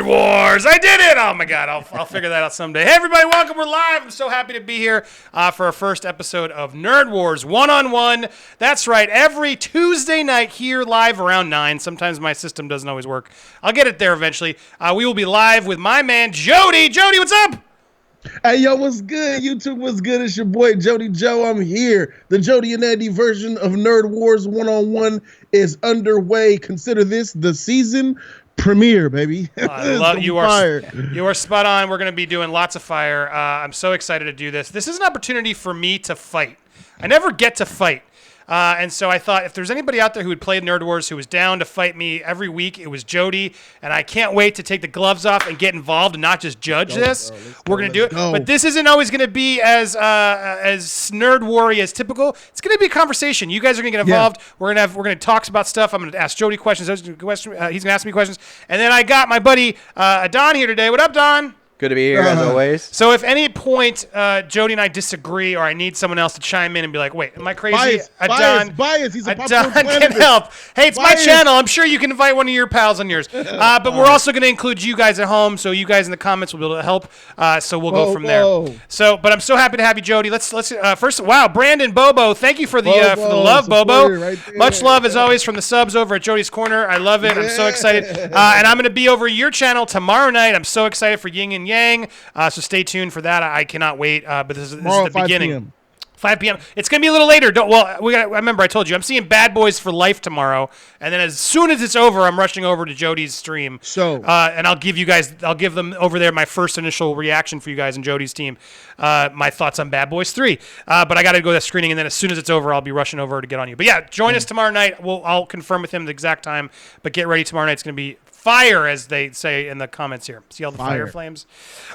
Wars. I did it. Oh, my God. I'll figure that out someday. Hey, everybody. Welcome. We're live. I'm so happy to be here for our first episode of Nerd Wars one-on-one. That's right. Every Tuesday night here live around 9. Sometimes my system doesn't always work. I'll get it there eventually. We will be live with my man, Jody. Jody, what's up? Hey, yo, what's good? YouTube, what's good? It's your boy, Jody Joe. I'm here. The Jody and Andy version of Nerd Wars one-on-one is underway. Consider this the season premiere, baby. I love you. You are spot on. We're going to be doing lots of fire. I'm so excited to do this. This is an opportunity for me to fight. I never get to fight. And so I thought if there's anybody out there who had played Nerd Wars who was down to fight me every week, it was Jody. And I can't wait to take the gloves off and get involved and not just judge this. We're going to do it. But this isn't always going to be as Nerd War-y as typical. It's going to be a conversation. You guys are going to get involved. Yeah. We're going to talk about stuff. I'm going to ask Jody questions. He's going to ask me questions. And then I got my buddy Don here today. What up, Don? Good to be here, as always. So if any point Jody and I disagree or I need someone else to chime in and be like, wait, am I crazy? Bias. He's a Don can help. Hey, it's my channel. I'm sure you can invite one of your pals on yours. But we're also going to include you guys at home, so you guys in the comments will be able to help. So we'll go from there. But I'm so happy to have you, Jody. Let's first, wow, Brandon Bobo, thank you for the love, Bobo. Right, much love as always from the subs over at Jody's Corner. I love it. I'm so excited. And I'm going to be over your channel tomorrow night. I'm so excited for Yin and Yang, so stay tuned for that. I cannot wait. But this is the beginning. 5 p.m. 5 p.m. It's gonna be a little later. Remember I told you I'm seeing Bad Boys for Life tomorrow, and then as soon as it's over, I'm rushing over to Jody's stream. So, and I'll give them over there my first initial reaction for you guys and Jody's team, my thoughts on Bad Boys 3. But I got to go to that screening, and then as soon as it's over, I'll be rushing over to get on you. But yeah, join us tomorrow night. I'll confirm with him the exact time. But get ready tomorrow night. It's gonna be fire, as they say in the comments here. See all the fire flames?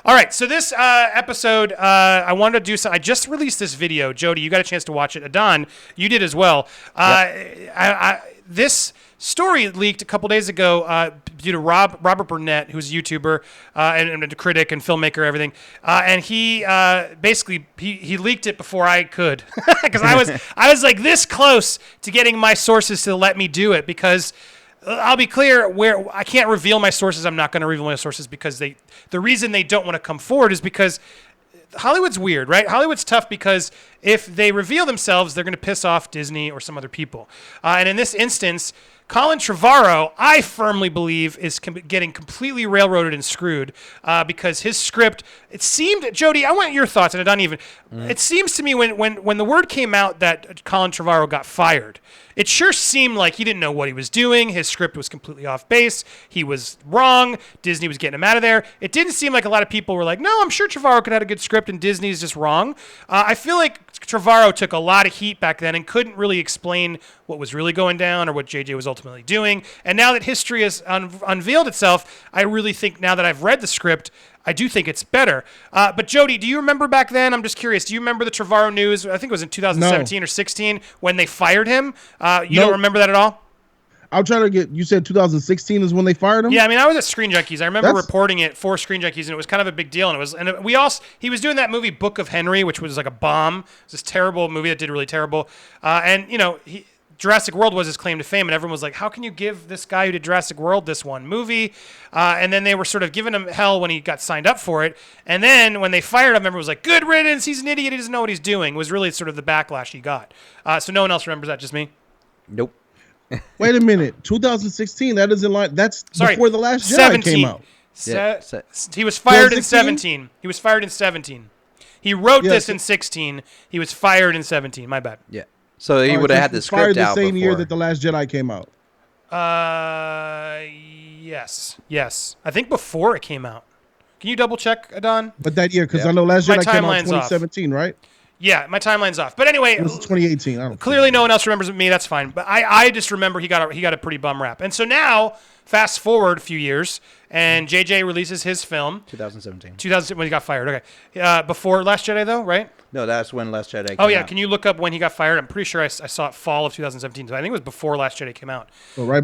All right, so this episode, I wanted to do something. I just released this video. Jody, you got a chance to watch it. Adon, you did as well. Yep. This story leaked a couple days ago due to Robert Burnett, who's a YouTuber and a critic and filmmaker, everything. And he basically he leaked it before I could, because I was like this close to getting my sources to let me do it, because I'll be clear, where I can't reveal my sources. I'm not going to reveal my sources because the reason they don't want to come forward is because Hollywood's weird, right? Hollywood's tough because if they reveal themselves, they're going to piss off Disney or some other people. And in this instance, Colin Trevorrow, I firmly believe, is getting completely railroaded and screwed because his script, it seemed, Jody, I want your thoughts, and I don't even, it seems to me when the word came out that Colin Trevorrow got fired, it sure seemed like he didn't know what he was doing. His script was completely off base. He was wrong. Disney was getting him out of there. It didn't seem like a lot of people were like, no, I'm sure Trevorrow could have had a good script and Disney's just wrong. I feel like Trevorrow took a lot of heat back then and couldn't really explain what was really going down or what JJ was ultimately doing. And now that history has unveiled itself, I really think now that I've read the script, I do think it's better. But Jody, do you remember back then? I'm just curious. Do you remember the Trevorrow news? I think it was in 2017 or 16 when they fired him. You don't remember that at all? I'm trying to get. You said 2016 is when they fired him. Yeah, I mean, I was at Screen Junkies. I remember reporting it for Screen Junkies, and it was kind of a big deal. He was doing that movie Book of Henry, which was like a bomb. It was this terrible movie that did really terrible. Jurassic World was his claim to fame, and everyone was like, how can you give this guy who did Jurassic World this one movie? And then they were sort of giving him hell when he got signed up for it. And then when they fired him, everyone was like, good riddance, he's an idiot, he doesn't know what he's doing, was really sort of the backlash he got. So no one else remembers that, just me? Nope. Wait a minute, 2016, that isn't like, that's before The Last Jedi came out. He was fired in 17. He was fired in 17. He wrote this in 16. He was fired in 17, my bad. Yeah. So he would have had the script out the same year that The Last Jedi came out. Yes. I think before it came out. Can you double check, Adon? But that year, because I know Last Jedi came out in 2017, right? Yeah, my timeline's off. But anyway, it was 2018. Clearly, no one else remembers me. That's fine. But I just remember he got a pretty bum rap. And so now, fast forward a few years, and JJ releases his film. 2017. When he got fired. Okay. Before Last Jedi, though, right? No, that's when Last Jedi came out. Oh, yeah. Out. Can you look up when he got fired? I'm pretty sure I saw it fall of 2017. So I think it was before Last Jedi came out. Oh, right.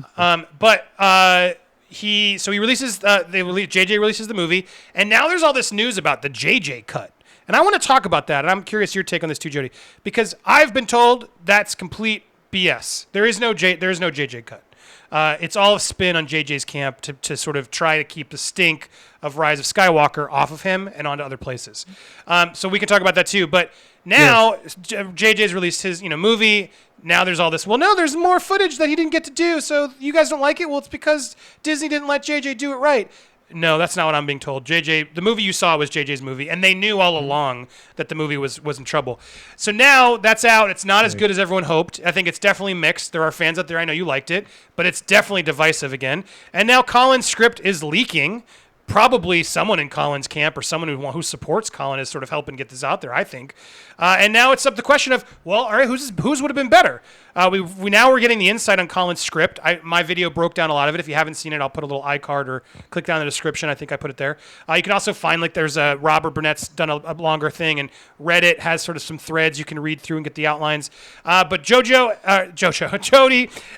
He releases, JJ releases the movie, and now there's all this news about the JJCut. And I want to talk about that, and I'm curious your take on this too, Jody, because I've been told that's complete BS. There is no JJCut. It's all a spin on JJ's camp to sort of try to keep the stink of Rise of Skywalker off of him and onto other places. So we can talk about that too. But now JJ's released his movie. Now there's all this. Well, no, there's more footage that he didn't get to do. So you guys don't like it? Well, it's because Disney didn't let JJ do it right. No, that's not what I'm being told. JJ, the movie you saw was JJ's movie, and they knew all along that the movie was in trouble. So now that's out. It's not as good as everyone hoped. I think it's definitely mixed. There are fans out there. I know you liked it, but it's definitely divisive again. And now Colin's script is leaking. Probably someone in Colin's camp or someone who supports Colin is sort of helping get this out there, I think. And now it's up the question of, well, all right, whose would have been better? We're getting the insight on Colin's script. My video broke down a lot of it. If you haven't seen it, I'll put a little iCard or click down in the description. I think I put it there. You can also find there's Robert Burnett's done a longer thing, and Reddit has sort of some threads you can read through and get the outlines. But Jody,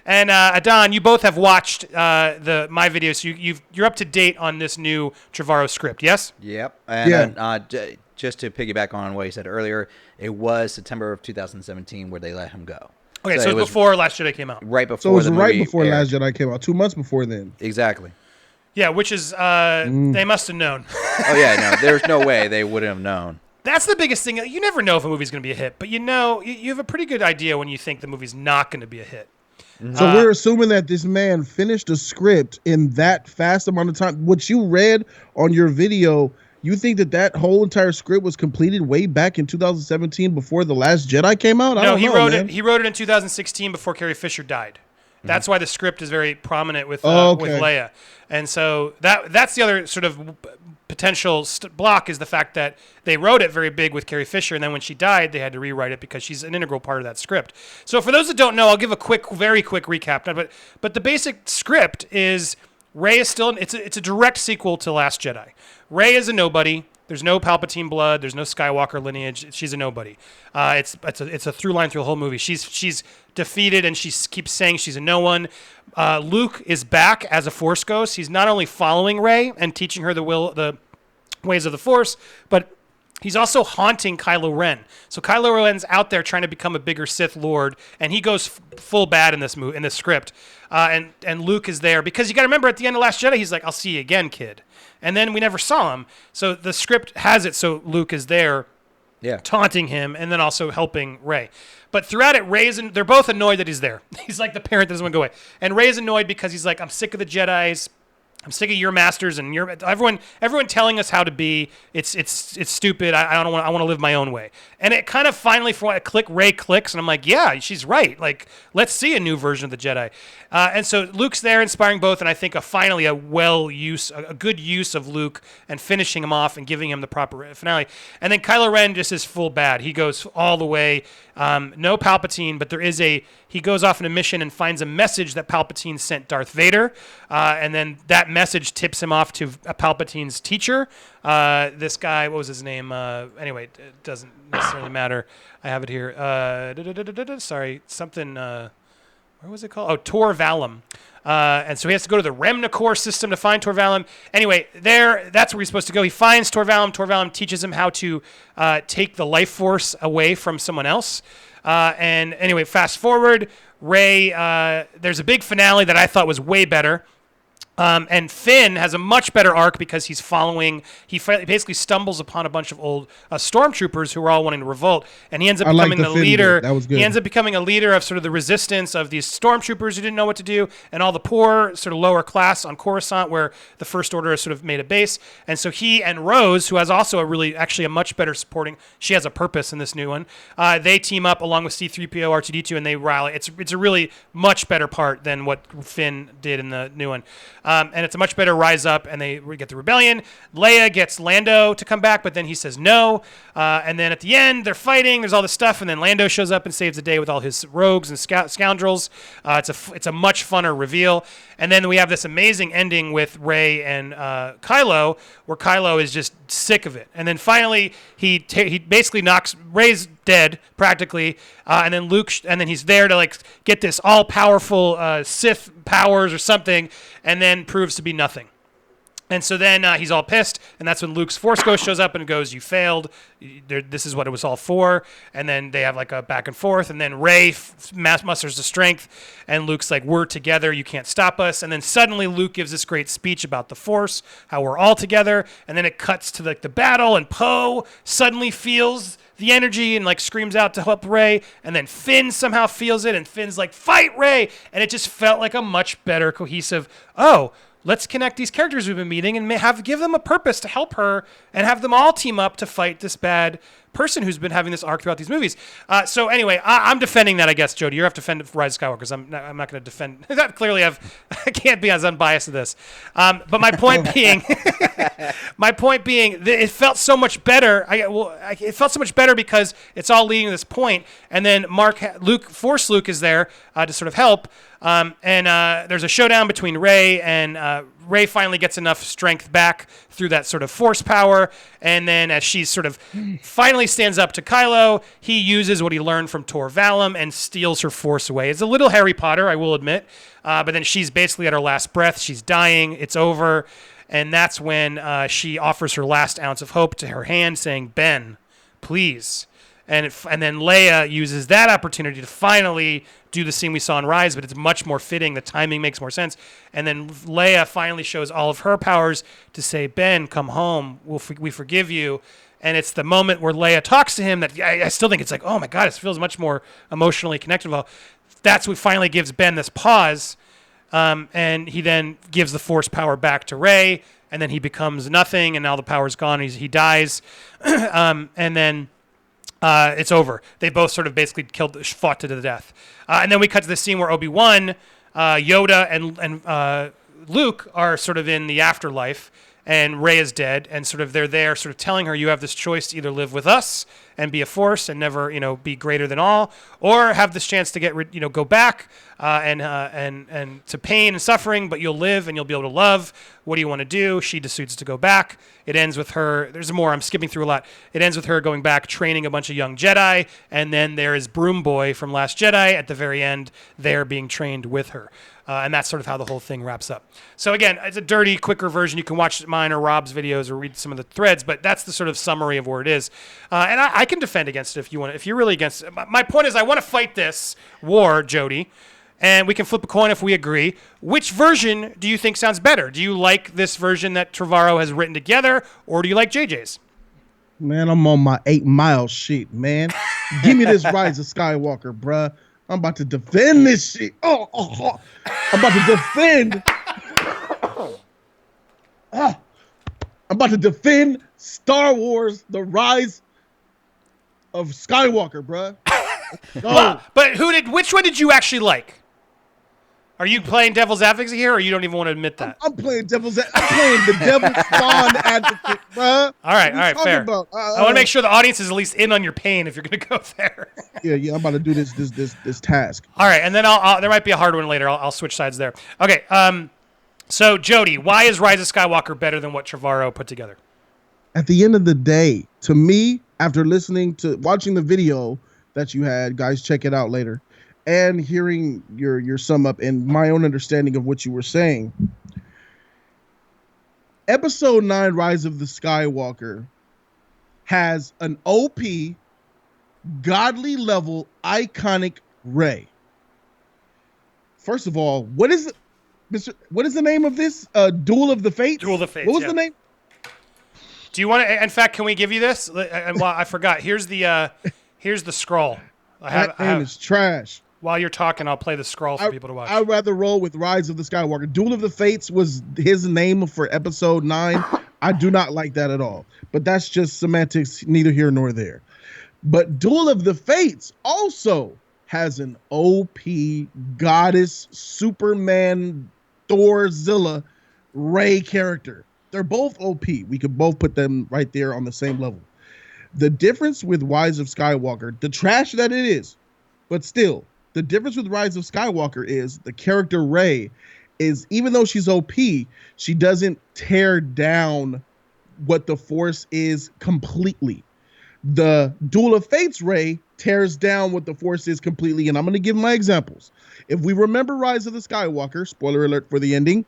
and Adon, you both have watched my videos. So you're up to date on this new Trevorrow script, yes? Yep. And just to piggyback on what you said earlier, it was September of 2017 where they let him go. Okay, so it was before Last Jedi came out. Right before. So it was the right movie before aired. Last Jedi came out. 2 months before then. Exactly. Yeah, which is they must have known. Oh yeah, no, there's no way they wouldn't have known. That's the biggest thing. You never know if a movie's going to be a hit, but you have a pretty good idea when you think the movie's not going to be a hit. So we're assuming that this man finished a script in that fast amount of time. What you read on your video, you think that whole entire script was completed way back in 2017 before The Last Jedi came out? No, he wrote it. He wrote it in 2016 before Carrie Fisher died. That's why the script is very prominent with Leia, and so that's the other sort of potential block is the fact that they wrote it very big with Carrie Fisher, and then when she died, they had to rewrite it because she's an integral part of that script. So for those that don't know, I'll give a very quick recap. But the basic script is Rey is still it's a direct sequel to Last Jedi. Rey is a nobody. There's no Palpatine blood. There's no Skywalker lineage. She's a nobody. It's a through line through the whole movie. She's defeated, and she keeps saying she's a no one. Luke is back as a Force ghost. He's not only following Rey and teaching her the ways of the Force, but he's also haunting Kylo Ren. So Kylo Ren's out there trying to become a bigger Sith Lord, and he goes full bad in this script. And Luke is there because you got to remember at the end of Last Jedi, he's like, "I'll see you again, kid." And then we never saw him. So the script has it so Luke is there, taunting him, and then also helping Rey. But throughout it, they're both annoyed that he's there. He's like the parent that doesn't want to go away. And Rey's annoyed because he's like, "I'm sick of the Jedis. I'm sick of your masters and everyone telling us how to be. It's stupid. I want to live my own way." And it kind of finally, Rey clicks, and I'm like, yeah, she's right. Like, let's see a new version of the Jedi. And so Luke's there, inspiring both, and I think finally a good use of Luke and finishing him off and giving him the proper finale. And then Kylo Ren just is full bad. He goes all the way. No Palpatine, but he goes off on a mission and finds a message that Palpatine sent Darth Vader, and then that message tips him off to Palpatine's teacher. This guy, what was his name? Anyway, it doesn't necessarily matter. I have it here. Sorry, something. Where was it called? Oh, Tor Valum. And so he has to go to the Remnacor system to find Tor Valum. Anyway, that's where he's supposed to go. He finds Tor Valum. Tor Valum teaches him how to take the life force away from someone else. And anyway, fast forward, Rey, there's a big finale that I thought was way better. And Finn has a much better arc because he basically stumbles upon a bunch of old stormtroopers who are all wanting to revolt, and he ends up becoming the leader. That was good. He ends up becoming a leader of sort of the resistance of these stormtroopers who didn't know what to do, and all the poor sort of lower class on Coruscant, where the First Order has sort of made a base. And so he and Rose, who has also a much better supporting, she has a purpose in this new one. They team up along with C-3PO, R2-D2, and they rally. It's a really much better part than what Finn did in the new one. And it's a much better rise up, and they get the rebellion. Leia gets Lando to come back, but then he says no. And then at the end, they're fighting. There's all this stuff, and then Lando shows up and saves the day with all his rogues and scoundrels. It's a much funner reveal. And then we have this amazing ending with Rey and Kylo, where Kylo is just sick of it. And then finally, he basically knocks Rey's dead practically, and then Luke, and then he's there to get this all-powerful Sith powers or something, and then proves to be nothing. And so then he's all pissed, and that's when Luke's Force Ghost shows up and goes, "You failed. This is what it was all for." And then they have like a back and forth, and then Rey musters the strength, and Luke's like, "We're together. You can't stop us." And then suddenly Luke gives this great speech about the Force, how we're all together, and then it cuts to like the battle, and Poe suddenly feels the energy and like screams out to help Rey, and then Finn somehow feels it, and Finn's like, "Fight, Rey!" And it just felt like a much better cohesive, let's connect these characters we've been meeting and give them a purpose to help her and have them all team up to fight this bad person who's been having this arc throughout these movies. So anyway, I'm defending that, I guess, Jody. You have to defend Rise of Skywalker because I'm not going to defend. Clearly, I can't be as unbiased as this. But my point being, it felt so much better. It felt so much better because it's all leading to this point. And then Force Luke is there to sort of help. And there's a showdown between Rey, and Rey finally gets enough strength back through that sort of force power. And then as she sort of finally stands up to Kylo, he uses what he learned from Tor Valum and steals her force away. It's a little Harry Potter, I will admit. But then she's basically at her last breath. She's dying. It's over. And that's when she offers her last ounce of hope to her hand, saying, "Ben, please." And then Leia uses that opportunity to finally do the scene we saw in Rise, but it's much more fitting. The timing makes more sense. And then Leia finally shows all of her powers to say, "Ben, come home. We forgive you." And it's the moment where Leia talks to him that I still think it's like, oh my God, it feels much more emotionally connected. Well, that's what finally gives Ben this pause. And he then gives the Force power back to Rey, and then he becomes nothing, and now the power's gone. He dies. And then it's over. They both sort of basically fought to the death. And then we cut to the scene where Obi-Wan, Yoda, and Luke are sort of in the afterlife, and Rey is dead, and sort of they're there sort of telling her, you have this choice to either live with us and be a Force and never, be greater than all, or have this chance to go back and to pain and suffering, but you'll live and you'll be able to love. What do you want to do? She decides to go back. It ends with her. There's more. I'm skipping through a lot. It ends with her going back, training a bunch of young Jedi, and then there is Broom Boy from Last Jedi at the very end there being trained with her. And that's sort of how the whole thing wraps up. So again, it's a dirty, quicker version. You can watch mine or Rob's videos or read some of the threads, but that's the sort of summary of where it is. And I can defend against it if you want. If you're really against it. My point is I want to fight this war, Jody, and we can flip a coin if we agree. Which version do you think sounds better? Do you like this version that Trevorrow has written together, or do you like JJ's? Man, I'm on my 8 Mile shit, man. Give me this Rise of Skywalker, bruh. I'm about to defend this shit. I'm about to defend. I'm about to defend Star Wars: The Rise of Skywalker, bruh. But which one did you actually like? Are you playing devil's advocate here, or you don't even want to admit that? I'm playing the devil's Bond advocate, bruh. All right, fair. I want to make sure the audience is at least in on your pain if you're going to go there. Yeah, I'm about to do this task. All right, and then there might be a hard one later. I'll switch sides there. Okay, so Jody, why is Rise of Skywalker better than what Trevorrow put together? At the end of the day, to me, after watching the video that you had, guys, check it out later, and hearing your sum up and my own understanding of what you were saying, Episode 9, Rise of the Skywalker, has an OP, godly level, iconic Rey. First of all, what is the name of this? Duel of the Fates? Duel of the Fates. What was the name? Do you want to? In fact, can we give you this? Well, I forgot. Here's the scroll. That name is trash. While you're talking, I'll play the scroll for people to watch. I'd rather roll with Rise of the Skywalker. Duel of the Fates was his name for Episode 9. I do not like that at all. But that's just semantics, neither here nor there. But Duel of the Fates also has an OP goddess, Superman, Thorzilla, Rey character. They're both OP. We could both put them right there on the same level. The difference with Rise of Skywalker, the trash that it is, but still, the difference with Rise of Skywalker is the character Rey is, even though she's OP, she doesn't tear down what the Force is completely. The Duel of Fates Rey tears down what the Force is completely, and I'm going to give my examples. If we remember Rise of the Skywalker, spoiler alert for the ending,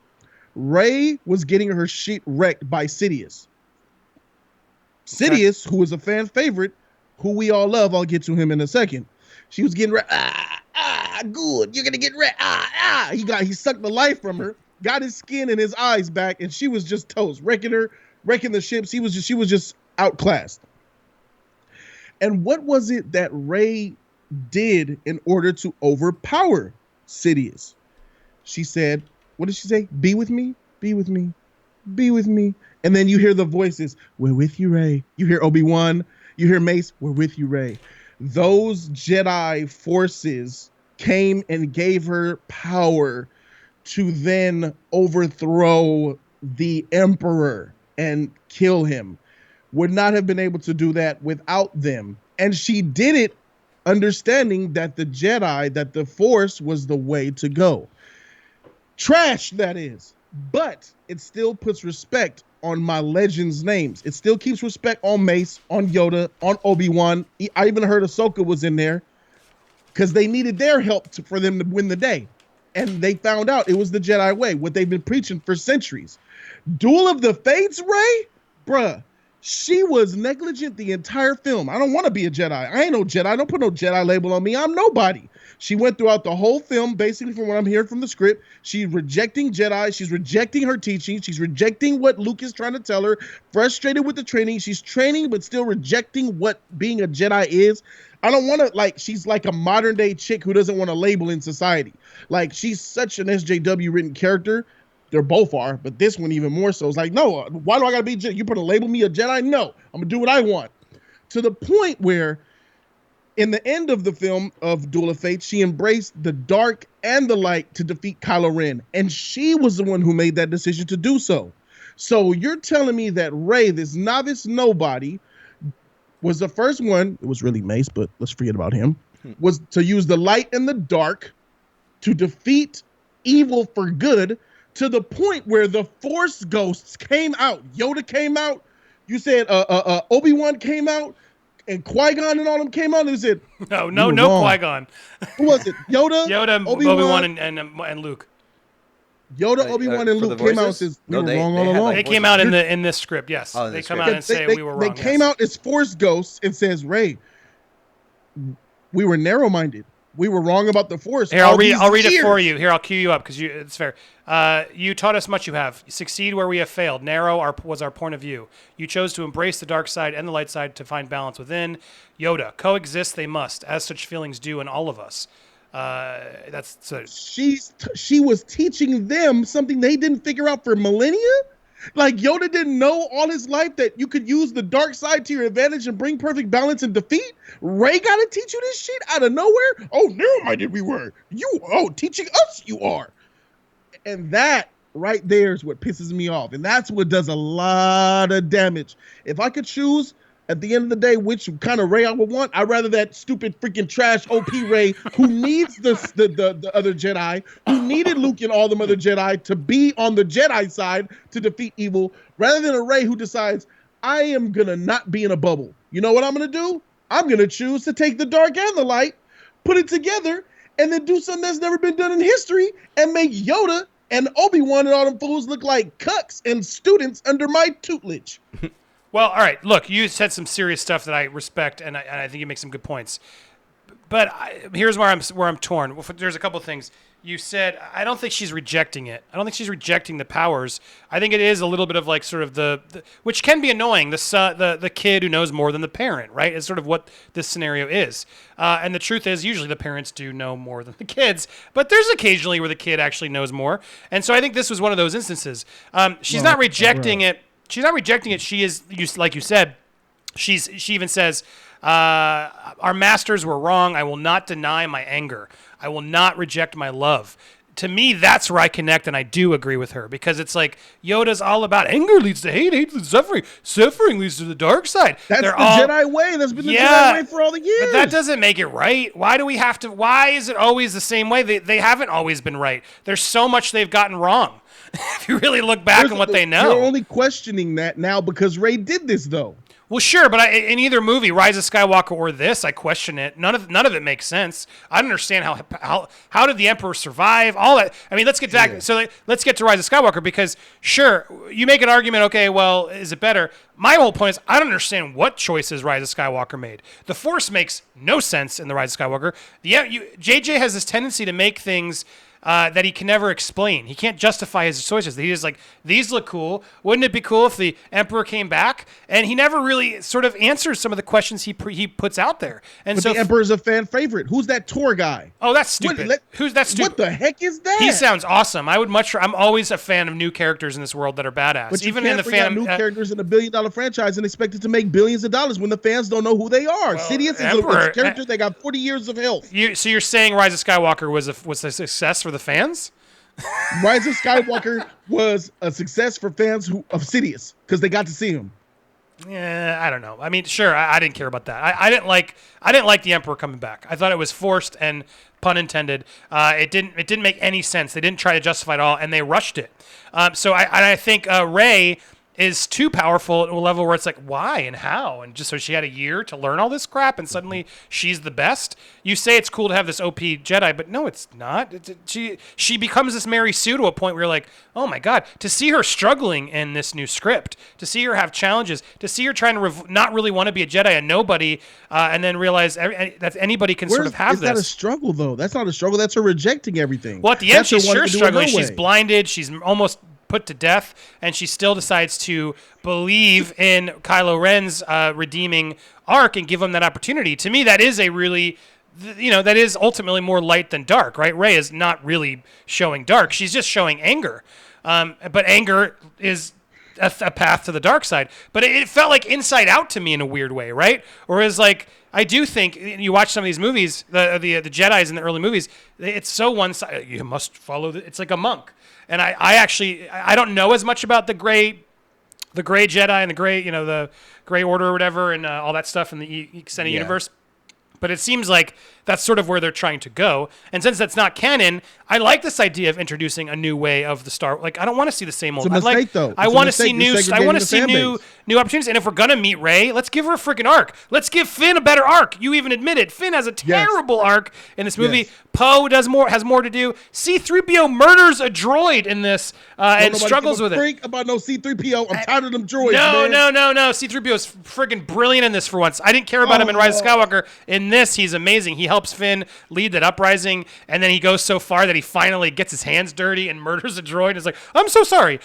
Rey was getting her shit wrecked by Sidious. Sidious, who is a fan favorite, who we all love, I'll get to him in a second. She was getting wrecked. Good. You're gonna get wrecked. He sucked the life from her, got his skin and his eyes back, and she was just toast, wrecking the ships. She was just outclassed. And what was it that Rey did in order to overpower Sidious? She said, what did she say? Be with me, be with me, be with me. And then you hear the voices, we're with you, Rey. You hear Obi-Wan, you hear Mace, we're with you, Rey. Those Jedi forces came and gave her power to then overthrow the Emperor and kill him. Would not have been able to do that without them. And she did it understanding that the Jedi, that the Force was the way to go. Trash, that is. But it still puts respect on my legends' names. It still keeps respect on Mace, on Yoda, on Obi-Wan. I even heard Ahsoka was in there because they needed their help for them to win the day. And they found out it was the Jedi way, what they've been preaching for centuries. Duel of the Fates, Rey? Bruh, she was negligent the entire film. I don't want to be a Jedi. I ain't no Jedi. Don't put no Jedi label on me. I'm nobody. She went throughout the whole film, basically from what I'm hearing from the script. She's rejecting Jedi. She's rejecting her teaching. She's rejecting what Luke is trying to tell her. Frustrated with the training. She's training, but still rejecting what being a Jedi is. I don't want to, she's like a modern day chick who doesn't want a label in society. Like, she's such an SJW written character. They both are, but this one even more so. It's like, no, why do I gotta be Jedi? You put a label me a Jedi? No, I'm gonna do what I want. To the point where in the end of the film of Duel of Fates, she embraced the dark and the light to defeat Kylo Ren. And she was the one who made that decision to do so. So you're telling me that Rey, this novice nobody, was the first one, it was really Mace, but let's forget about him, was to use the light and the dark to defeat evil for good, to the point where the Force ghosts came out. Yoda came out. You said Obi-Wan came out. And Qui-Gon and all them came out and said, no Qui-Gon. Who was it? Yoda, Obi-Wan, and Luke. Yoda, Obi-Wan, and Luke came out and said, we were wrong all along. They came out in this script, yes. They come out and say we were wrong. They came out as Force ghosts and says, Rey, we were narrow-minded. We were wrong about the Force. Here, I'll read it for you. Here, I'll cue you up because it's fair. You taught us much you have. Succeed where we have failed. Narrow was our point of view. You chose to embrace the dark side and the light side to find balance within. Yoda, coexist they must, as such feelings do in all of us. That's so. She was teaching them something they didn't figure out for millennia. Like, Yoda didn't know all his life that you could use the dark side to your advantage and bring perfect balance and defeat. Rey got to teach you this shit out of nowhere. Oh, narrow-minded we were. Teaching us you are. And that right there is what pisses me off. And that's what does a lot of damage. If I could choose at the end of the day which kind of Rey I would want, I'd rather that stupid freaking trash OP Rey who needs the other Jedi, who needed Luke and all them other Jedi to be on the Jedi side to defeat evil, rather than a Rey who decides, I am going to not be in a bubble. You know what I'm going to do? I'm going to choose to take the dark and the light, put it together, and then do something that's never been done in history and make Yoda and Obi-Wan and all them fools look like cucks and students under my tutelage. Well, all right. Look, you said some serious stuff that I respect, and I think you make some good points. But here's where I'm torn. There's a couple of things. You said, I don't think she's rejecting it. I don't think she's rejecting the powers. I think it is a little bit of like sort of the which can be annoying, the kid who knows more than the parent, right? It's sort of what this scenario is. And the truth is, usually the parents do know more than the kids, but there's occasionally where the kid actually knows more. And so I think this was one of those instances. She's not rejecting it. She's not rejecting it. She is, like you said, she even says, our masters were wrong. I will not deny my anger. I will not reject my love. To me, that's where I connect, and I do agree with her, because it's like Yoda's all about anger leads to hate, hate leads to suffering, suffering leads to the dark side. That's Jedi way. That's been the Jedi way for all the years. But that doesn't make it right. Why is it always the same way? They haven't always been right. There's so much they've gotten wrong. If you really look back on what they know. You're only questioning that now because Rey did this, though. Well, sure, but in either movie, Rise of Skywalker or this, I question it. None of it makes sense. I don't understand how did the Emperor survive? All that. I mean, let's get back. Yeah. So let's get to Rise of Skywalker because, sure, you make an argument. Okay, well, is it better? My whole point is I don't understand what choices Rise of Skywalker made. The Force makes no sense in the Rise of Skywalker. JJ has this tendency to make things that he can never explain. He can't justify his choices. He is like, these look cool. Wouldn't it be cool if the Emperor came back? And he never really sort of answers some of the questions he puts out there. And but so the Emperor's a fan favorite. Who's that tour guy? Oh, that's stupid. Who's that stupid? What the heck is that? He sounds awesome. I'm always a fan of new characters in this world that are badass. But even in the fan new characters in a $1 billion franchise and expect it to make billions of dollars when the fans don't know who they are. Well, Sidious is a character that got 40 years of health. So you're saying Rise of Skywalker was a success for the fans? Rise of Skywalker was a success for fans of Sidious because they got to see him. Yeah, I don't know. I mean, sure, I didn't care about that. I didn't like the Emperor coming back. I thought it was forced and pun intended. It didn't make any sense. They didn't try to justify it all, and they rushed it. So I think Rey is too powerful at a level where it's like, why and how? And just so she had a year to learn all this crap and suddenly she's the best. You say it's cool to have this OP Jedi, but no, it's not. She becomes this Mary Sue to a point where you're like, oh my God, to see her struggling in this new script, to see her have challenges, to see her trying to not really want to be a Jedi and nobody, and then realize that anybody can sort of have this. That's not a struggle though. That's not a struggle. That's her rejecting everything. Well, at the end, she's sure struggling. She's blinded. She's almost put to death, and she still decides to believe in Kylo Ren's redeeming arc and give him that opportunity. To me, that is that is ultimately more light than dark, right? Rey is not really showing dark. She's just showing anger. But anger is a path to the dark side. But it felt like Inside Out to me in a weird way, right? Whereas, like, I do think you watch some of these movies, the Jedis in the early movies, it's so one-sided. You must follow it's like a monk. And I don't know as much about the gray Jedi and the gray, the Gray Order or whatever, and all that stuff in the extended universe. But it seems like that's sort of where they're trying to go. And since that's not canon, I like this idea of introducing a new way of the Star. Like, I don't want to see the same old. It's a mistake, though. I want to see new. I want to see new opportunities. And if we're gonna meet Rey, let's give her a freaking arc. Let's give Finn a better arc. You even admit it. Finn has a terrible arc in this movie. Yes. Poe has more to do. C-3PO murders a droid in this and struggles with it. Freak about no C-3PO. I'm tired of them droids. No. C-3PO is freaking brilliant in this for once. I didn't care about him in Rise of Skywalker. In this, he's amazing. He helps Finn lead that uprising, and then he goes so far that he finally gets his hands dirty and murders a droid. It's like, I'm so sorry.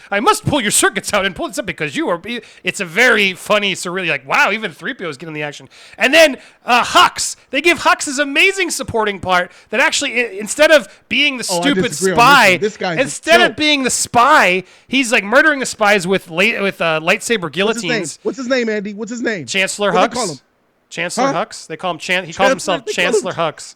I must pull your circuits out and pull this up because you are. It's a very funny, surreal. Like, wow, even 3PO is getting the action. And then Hux. They give Hux his amazing supporting part that actually, instead of being the stupid spy, instead of being the spy, he's like murdering the spies with lightsaber guillotines. What's his name, Andy? What's his name? Chancellor Hux. Chancellor Hux? They call him he calls himself Chancellor Hux.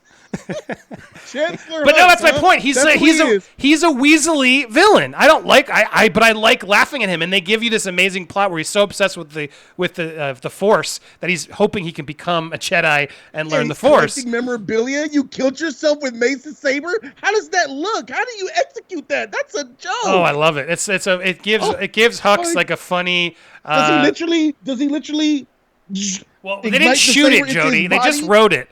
Chancellor but Hux, no, that's my point. He's a weaselly villain. I don't like but I like laughing at him, and they give you this amazing plot where he's so obsessed with the Force that he's hoping he can become a Jedi and learn the Force. Memorabilia? You killed yourself with mace and saber? How does that look? How do you execute that? That's a joke. Oh, I love it. It gives Hux like a funny. Does he literally? Well, they didn't shoot it, Jody. They just wrote it.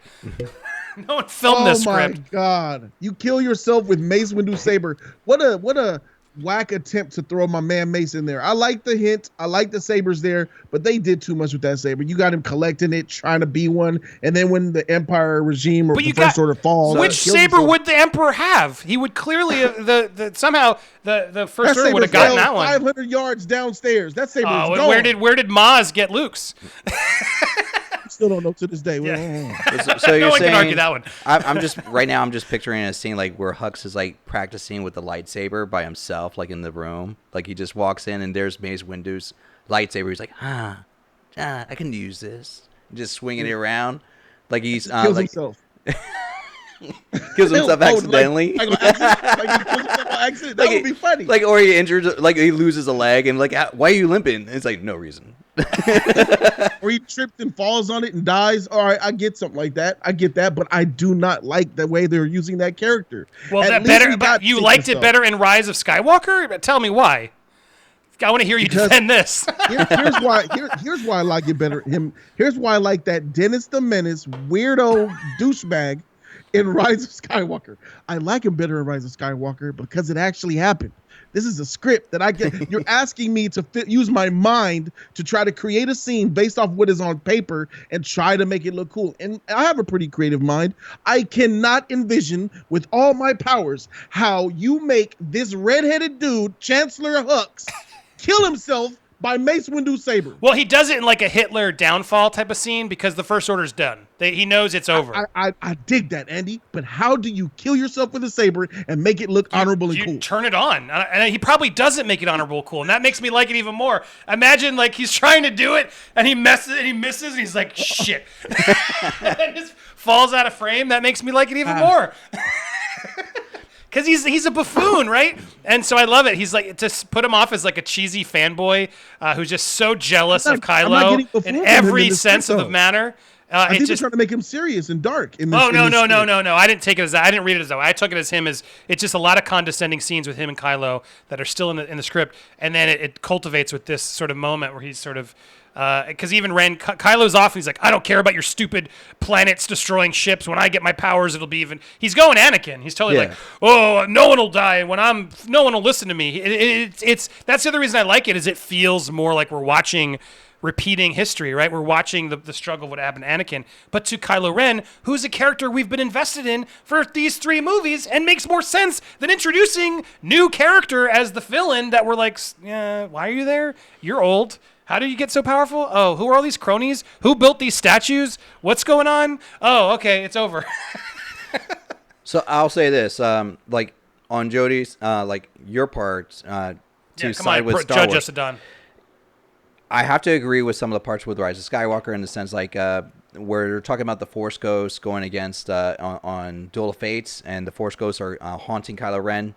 No one filmed this script. Oh my God! You kill yourself with Mace Windu saber. What a whack attempt to throw my man Mace in there. I like the hint. I like the sabers there, but they did too much with that saber. You got him collecting it, trying to be one, and then when the Empire regime or the First Order falls, which saber would the Emperor have? He would clearly somehow the First Order would have gotten that one 500 yards downstairs. That saber is gone. Where did Maz get Luke's? Still don't know to this day. Yeah. So you're no one saying, can argue that one. I'm just picturing a scene like where Hux is like practicing with the lightsaber by himself, like in the room. Like he just walks in and there's Mace Windu's lightsaber. He's like, I can use this. Just swinging it around, like he's kills himself. Kills himself accidentally. Like he kills himself by accident. That would be funny. Like, or he injures, like he loses a leg, and like, why are you limping? And it's like no reason. Or he tripped and falls on it and dies. All right, I get something like that. I get that, but I do not like the way they're using that character. Well, you liked it better in Rise of Skywalker? Tell me why. I want to hear you defend this. Here's why. Here's why I like it better. Here's why I like that Dennis the Menace weirdo douchebag in Rise of Skywalker. I like him better in Rise of Skywalker because it actually happened. This is a script that I get. You're asking me to use my mind to try to create a scene based off what is on paper and try to make it look cool. And I have a pretty creative mind. I cannot envision with all my powers how you make this redheaded dude, Chancellor Hux, kill himself by Mace Windu's saber. Well, he does it in like a Hitler downfall type of scene because the First Order's done. He knows it's over. I dig that, Andy. But how do you kill yourself with a saber and make it look honorable and cool? Turn it on. And he probably doesn't make it honorable and cool. And that makes me like it even more. Imagine like he's trying to do it and he messes and he misses and he's like, shit. And just falls out of frame. That makes me like it even more. Because he's a buffoon, right? And so I love it. He's like, to put him off as like a cheesy fanboy who's just so jealous of Kylo in every sense of the matter. I think they're trying to make him serious and dark. No. I didn't take it as that. I didn't read it as that. I took it as him as it's just a lot of condescending scenes with him and Kylo that are still in the script, and then it cultivates with this sort of moment where he's sort of. Because even Kylo's off. And he's like, I don't care about your stupid planets destroying ships. When I get my powers, it'll be even. He's going Anakin. He's totally like, oh, no one will die when no one will listen to me. It's that's the other reason I like it is it feels more like we're watching repeating history, right? We're watching the struggle of what happened to Anakin, but to Kylo Ren, who's a character we've been invested in for these 3 movies, and makes more sense than introducing new character as the villain that we're like, yeah, why are you there? You're old. How do you get so powerful? Oh, who are all these cronies? Who built these statues? What's going on? Oh, okay, it's over. So I'll say this, like on Jody's, like your part, to side with Star Wars. Judge us, Adon. I have to agree with some of the parts with Rise of Skywalker in the sense like where they're talking about the Force Ghosts going against on Duel of Fates, and the Force Ghosts are haunting Kylo Ren.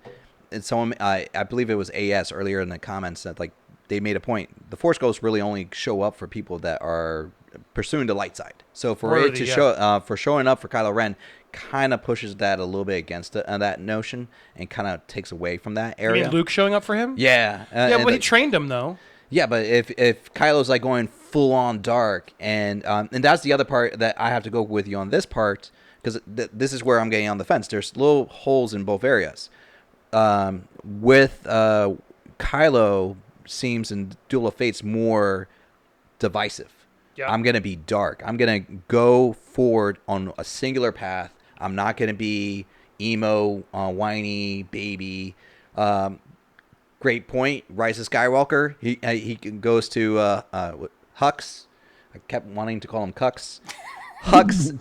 And someone, I believe it was AS earlier in the comments that like they made a point. The Force Ghosts really only show up for people that are pursuing the light side. So for it to show for showing up for Kylo Ren kind of pushes that a little bit against that notion and kind of takes away from that area. You mean Luke showing up for him? Yeah. Well, he trained him though. Yeah, but if Kylo's like going full on dark, and that's the other part that I have to go with you on this part, because this is where I'm getting on the fence. There's little holes in both areas. With Kylo seems in Duel of Fates more divisive. Yeah. I'm gonna be dark. I'm gonna go forward on a singular path. I'm not gonna be emo, whiny baby. Great point. Rise of Skywalker. He goes to Hux. I kept wanting to call him Cux. Hux.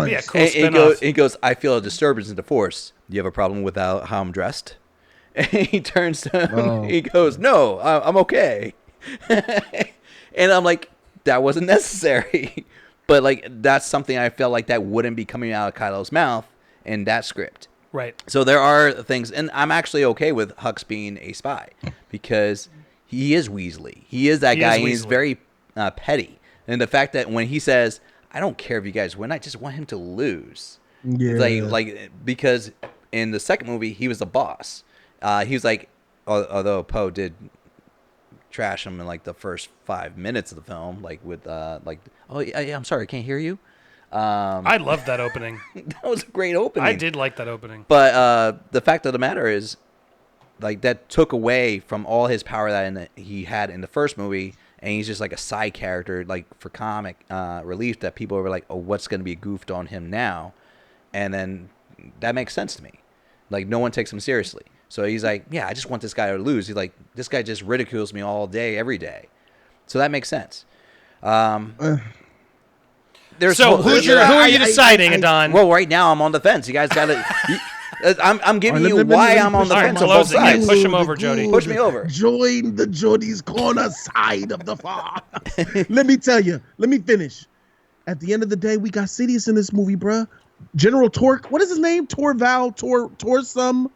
Yeah, cool he goes, I feel a disturbance in the Force. Do you have a problem with how I'm dressed? And he turns to him. Oh. He goes, no, I'm okay. And I'm like, that wasn't necessary. But like that's something I felt like that wouldn't be coming out of Kylo's mouth in that script. Right. So there are things, and I'm actually okay with Hux being a spy because he is Weasley. He is that guy. He's very petty. And the fact that when he says, I don't care if you guys win, I just want him to lose. Yeah. Like because in the second movie, he was the boss. He was like, although Poe did trash him in like the first 5 minutes of the film, like with like, oh yeah, I'm sorry, I can't hear you. I loved that opening. That was a great opening. I did like that opening. But the fact of the matter is, like that took away from all his power that he had in the first movie, and he's just like a side character, like for comic relief that people were like, oh, what's going to be goofed on him now? And then that makes sense to me. Like no one takes him seriously. So he's like, yeah, I just want this guy to lose. He's like, this guy just ridicules me all day, every day. So that makes sense. Who are you deciding, Adon? Well, right now I'm on the fence. You guys got to. I'm giving you why I'm on the fence on both sides. Push him over, Jody. Push me over. Join the Jody's corner side of the farm. Let me tell you. Let me finish. At the end of the day, we got Sidious in this movie, bruh. General Torque. What is his name? Torval. Torsum.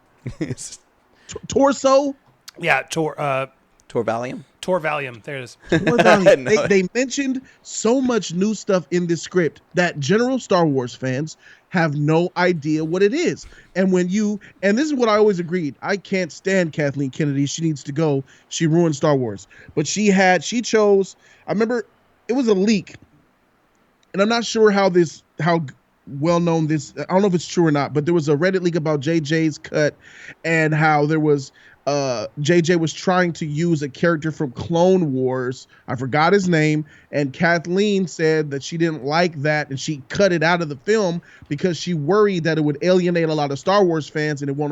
Torso. Yeah. Torvalium. Tor Valium. There it is. No. They mentioned so much new stuff in this script that general Star Wars fans have no idea what it is. And this is what I always agreed. I can't stand Kathleen Kennedy. She needs to go. She ruined Star Wars. But she chose, I remember it was a leak. And I'm not sure how well known this, I don't know if it's true or not, but there was a Reddit leak about JJCut and how there was JJ was trying to use a character from Clone Wars. I forgot his name, and Kathleen said that she didn't like that and she cut it out of the film because she worried that it would alienate a lot of Star Wars fans and it won't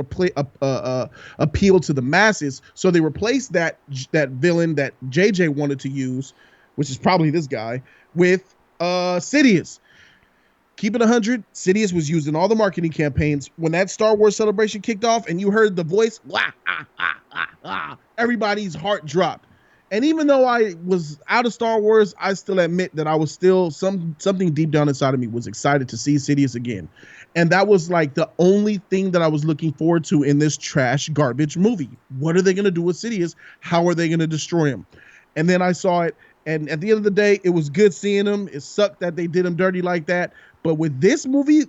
appeal to the masses. So they replaced that villain that JJ wanted to use, which is probably this guy, with Sidious. Keep it 100, Sidious was used in all the marketing campaigns. When that Star Wars celebration kicked off and you heard the voice, everybody's heart dropped. And even though I was out of Star Wars, I still admit that I was still, something deep down inside of me was excited to see Sidious again. And that was like the only thing that I was looking forward to in this trash garbage movie. What are they going to do with Sidious? How are they going to destroy him? And then I saw it. And at the end of the day, it was good seeing him. It sucked that they did him dirty like that. But with this movie,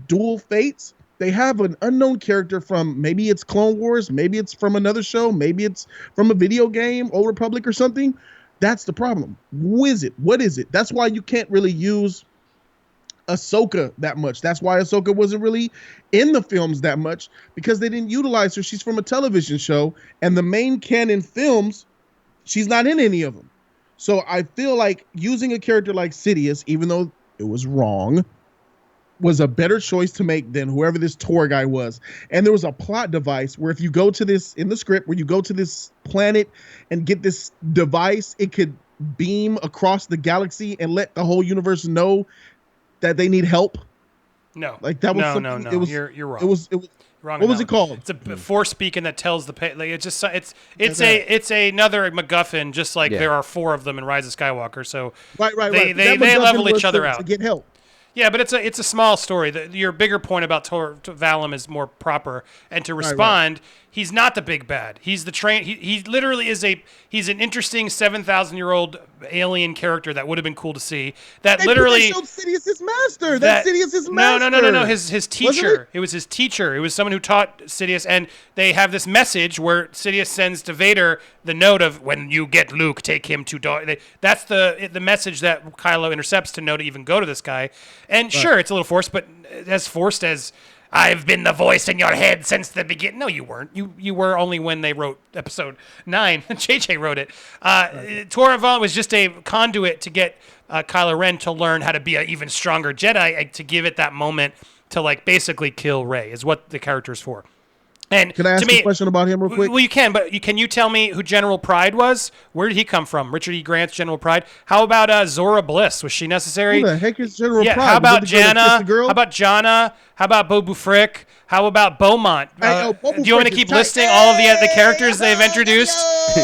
Dual Fates, they have an unknown character from, maybe it's Clone Wars, maybe it's from another show, maybe it's from a video game, Old Republic or something. That's the problem. Who is it? What is it? That's why you can't really use Ahsoka that much. That's why Ahsoka wasn't really in the films that much, because they didn't utilize her. She's from a television show, and the main canon films, she's not in any of them. So I feel like using a character like Sidious, even though it was wrong, was a better choice to make than whoever this Tor guy was. And there was a plot device where if you go to this, in the script, where you go to this planet and get this device, it could beam across the galaxy and let the whole universe know that they need help. No. Like that was no. It was, you're wrong. It was Wrong. What was it called? It's a force beacon that tells the like it's just it's another MacGuffin, just like there are 4 of them in Rise of Skywalker. So right. They level each other out to get help. Yeah, but it's a small story. Your bigger point about Tor Valum is more proper. And to respond, he's not the big bad. He's the train. He literally is he's an interesting 7,000-year-old alien character that would have been cool to see. That they literally showed Sidious's master. That's Sidious's master. No. His teacher. It was his teacher. It was someone who taught Sidious, and they have this message where Sidious sends to Vader the note of, when you get Luke, take him to Darth. That's the message that Kylo intercepts to know to even go to this guy. And sure, it's a little forced, but as forced as I've been the voice in your head since the beginning. No, you weren't. You were only when they wrote Episode 9. JJ wrote it. Tor Valum was just a conduit to get Kylo Ren to learn how to be an even stronger Jedi, to give it that moment to like basically kill Rey is what the character's for. And can I ask you a question about him real quick? Well, you can, but can you tell me who General Pride was? Where did he come from? Richard E. Grant's General Pride. How about Zora Bliss? Was she necessary? Who the heck is General Pride? How about Janna? How about Janna? How about Bobu Frick? How about Beaumont? Do you want me to keep listing all of the characters they've introduced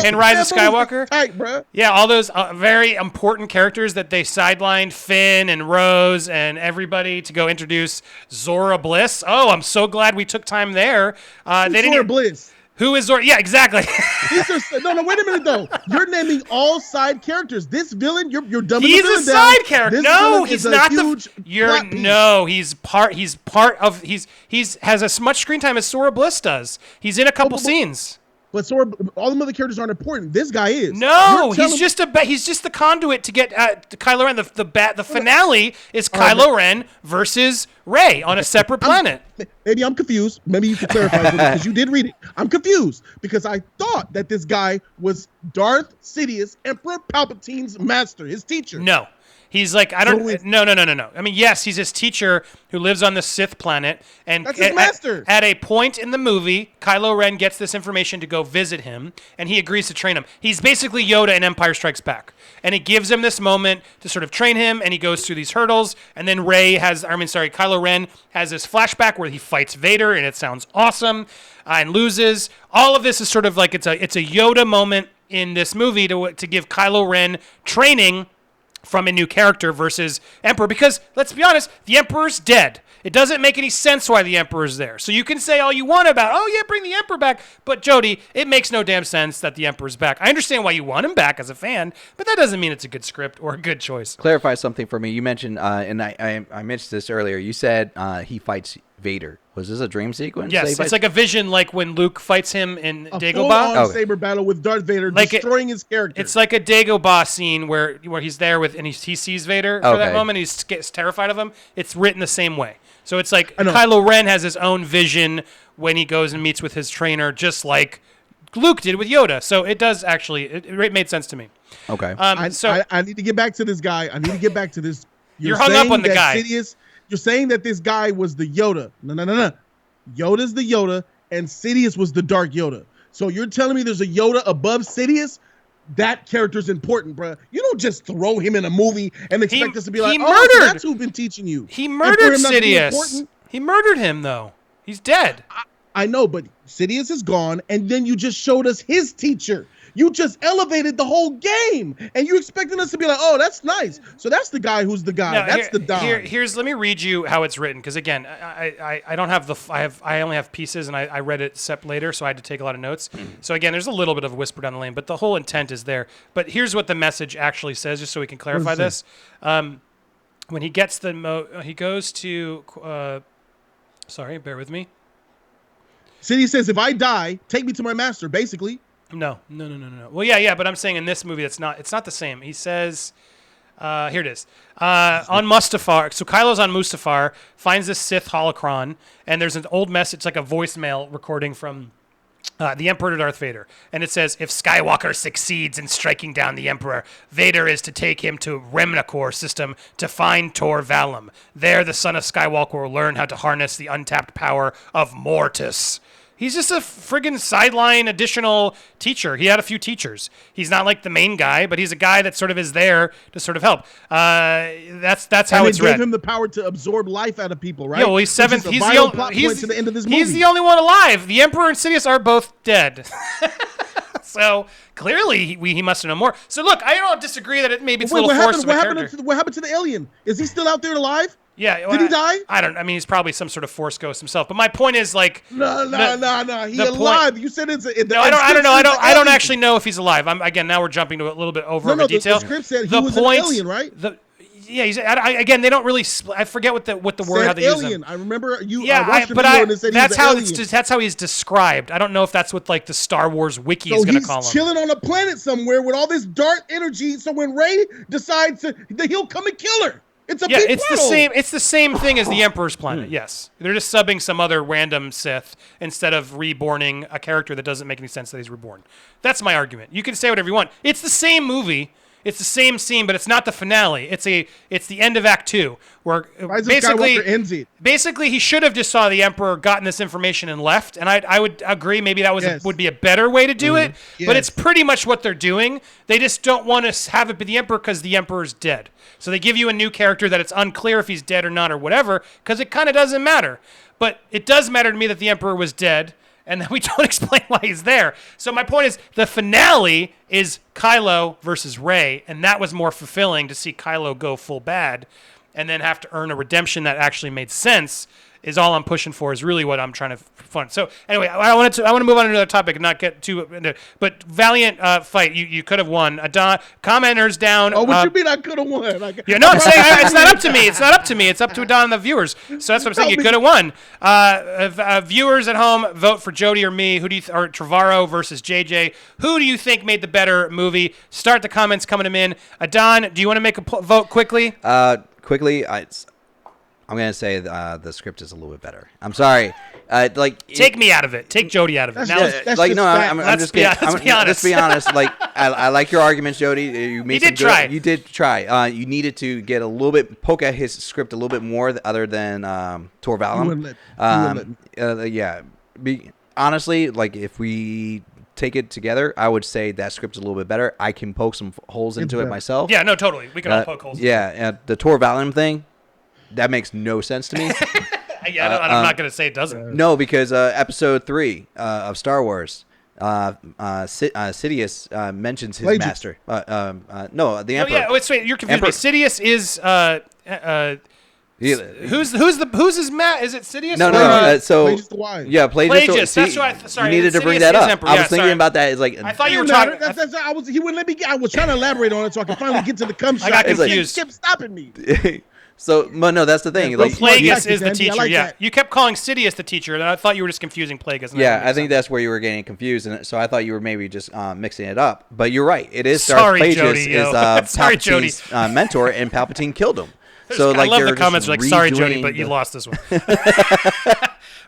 in Rise of Skywalker? Tight, bro. Yeah, all those very important characters that they sidelined, Finn and Rose and everybody, to go introduce Zora Bliss. Oh, I'm so glad we took time there. Zora Bliss. Who is Zora? Yeah, exactly. No, wait a minute though. You're naming all side characters. This villain, you're dumbing He's the villain a side character. This No, he's not the. He has as much screen time as Sora Bliss does. He's in a couple scenes. But all the other characters aren't important. This guy is. No, he's just the conduit to get Kylo Ren. The finale is Kylo Ren versus Rey on a separate planet. Maybe I'm confused. Maybe you can clarify for me because you did read it. I'm confused because I thought that this guy was Darth Sidious, Emperor Palpatine's master, his teacher. No. He's like, no. I mean, yes, he's his teacher who lives on the Sith planet. And that's his master. At a point in the movie, Kylo Ren gets this information to go visit him, and he agrees to train him. He's basically Yoda in Empire Strikes Back. And it gives him this moment to sort of train him, and he goes through these hurdles. And then Kylo Ren has this flashback where he fights Vader, and it sounds awesome, and loses. All of this is sort of like it's a Yoda moment in this movie to give Kylo Ren training from a new character versus Emperor, because let's be honest, the Emperor's dead. It doesn't make any sense why the Emperor's there. So you can say all you want about, oh yeah, bring the Emperor back, but Jody, it makes no damn sense that the Emperor's back. I understand why you want him back as a fan, but that doesn't mean it's a good script or a good choice. Clarify something for me. You mentioned, and I mentioned this earlier. You said he fights Vader. Was this a dream sequence? Yes, it's like a vision, like when Luke fights him in Dagobah. Full-on saber battle with Darth Vader, like destroying his character. It's like a Dagobah scene where he's there with, and he sees Vader for that moment. He gets terrified of him. It's written the same way. So it's like Kylo Ren has his own vision when he goes and meets with his trainer, just like Luke did with Yoda. So it does actually, it made sense to me. Okay. I need to get back to this guy. I need to get back to this. You're hung up on the guy. You're saying that this guy was the Yoda. No. Yoda's the Yoda, and Sidious was the Dark Yoda. So you're telling me there's a Yoda above Sidious? That character's important, bro. You don't just throw him in a movie and expect us to be like, oh, so that's who's been teaching you. He murdered Sidious. He murdered him, though. He's dead. I know, but Sidious is gone, and then you just showed us his teacher. You just elevated the whole game, and you expecting us to be like, oh, that's nice. So that's the guy who's the guy. No, that's the Don. Let me read you how it's written, because again, I don't have I only have pieces, and I read it later, so I had to take a lot of notes. So again, there's a little bit of a whisper down the lane, but the whole intent is there. But here's what the message actually says, just so we can clarify this. When he gets he goes to, sorry, bear with me. Sidious says, if I die, take me to my master, basically. No. Well, yeah, but I'm saying in this movie, it's not the same. He says, here it is. On Mustafar, so Kylo's on Mustafar, finds this Sith holocron, and there's an old message, like a voicemail recording from the Emperor to Darth Vader. And it says, if Skywalker succeeds in striking down the Emperor, Vader is to take him to Remnacor system to find Tor Valum. There, the son of Skywalker will learn how to harness the untapped power of Mortis. He's just a friggin' sideline additional teacher. He had a few teachers. He's not like the main guy, but he's a guy that sort of is there to sort of help. That's how it's read. Gave him the power to absorb life out of people, right? Yeah, well, he's seventh. He's the end of this movie. He's the only one alive. The Emperor and Sidious are both dead. So clearly he must have known more. So look, I don't disagree that maybe it's a little forced of a character. What happened to the alien? Is he still out there alive? Yeah. Did he die? I mean, he's probably some sort of Force ghost himself. But my point is, like, no. He's alive. You said it's. No, I don't know. I don't actually know if he's alive. Now we're jumping to a little bit over detail. The script said he was an alien, right? Yeah, again, they don't really. I forget what the word how they use them. I remember you. Yeah, watched the video and it said that's how he's described. I don't know if that's what like the Star Wars wiki is going to call him. He's chilling on a planet somewhere with all this dark energy. So when Rey decides that he'll come and kill her. It's the same thing as the Emperor's planet. Yes, they're just subbing some other random Sith instead of reborning a character that doesn't make any sense that he's reborn. That's my argument. You can say whatever you want. It's the same movie. It's the same scene, but it's not the finale. It's the end of Act 2, where basically he should have just saw the Emperor, gotten this information, and left. And I would agree, maybe that would be a better way to do it. Yes. But it's pretty much what they're doing. They just don't want to have it be the Emperor because the Emperor's dead. So they give you a new character that it's unclear if he's dead or not or whatever, because it kind of doesn't matter. But it does matter to me that the Emperor was dead, and then we don't explain why he's there. So my point is, the finale is Kylo versus Rey, and that was more fulfilling to see Kylo go full bad and then have to earn a redemption that actually made sense. Is all I'm pushing for, is really what I'm trying to fund. So anyway, I want to move on to another topic and not get too into it. But valiant fight, you could have won. Commenters down. Oh, what you mean I could have won? I'm saying it's not up to me. It's not up to me. It's up to Adon and the viewers. So that's what I'm saying. You could have won. Viewers at home, vote for Jody or me. Or Trevorrow versus JJ. Who do you think made the better movie? Start the comments coming them in. Adon, do you want to make a vote quickly? I'm going to say the script is a little bit better. I'm sorry. Take me out of it. Take Jody out of it. I'm just kidding. Let's be honest. Like, I like your arguments, Jody. You did try. You needed to get a little bit, poke at his script a little bit more other than Tor Valum. Honestly, like, if we take it together, I would say that script's a little bit better. I can poke some holes into it myself. Yeah, no, totally. We can all poke holes. Yeah, the Tor Valum thing, that makes no sense to me. I'm not going to say it doesn't. No, because episode 3 of Star Wars, Sidious mentions his Plagius. master. No, the Emperor. yeah. Wait, you're confusing me. Sidious is who's his Matt? Is it Sidious? No. Plagius the Wise. Yeah, Plagius. Plagius. That's what. Sorry, you needed to bring Sidious that is up. Emperor. I was Yeah, thinking sorry. about that. It's like I thought you were Matter. talking. He wouldn't let me. I was trying to elaborate on it so I could finally get to the cum shot. got and confused. He kept stopping me. So, but no, that's the thing. Yeah, Like, Plagius is the Andy, I teacher. like Yeah, that. you kept calling Sidious the teacher, and I thought you were just confusing Plagius. And yeah, I think that's where you were getting confused, and so I thought you were maybe just mixing it up. But you're right. It is Darth Sorry, Plagius Jody, is yo. Sorry, Jody. Palpatine's mentor, and Palpatine killed him. So, I like, love they're the comments just like, "Sorry, Jody, redoing but you the- lost this one."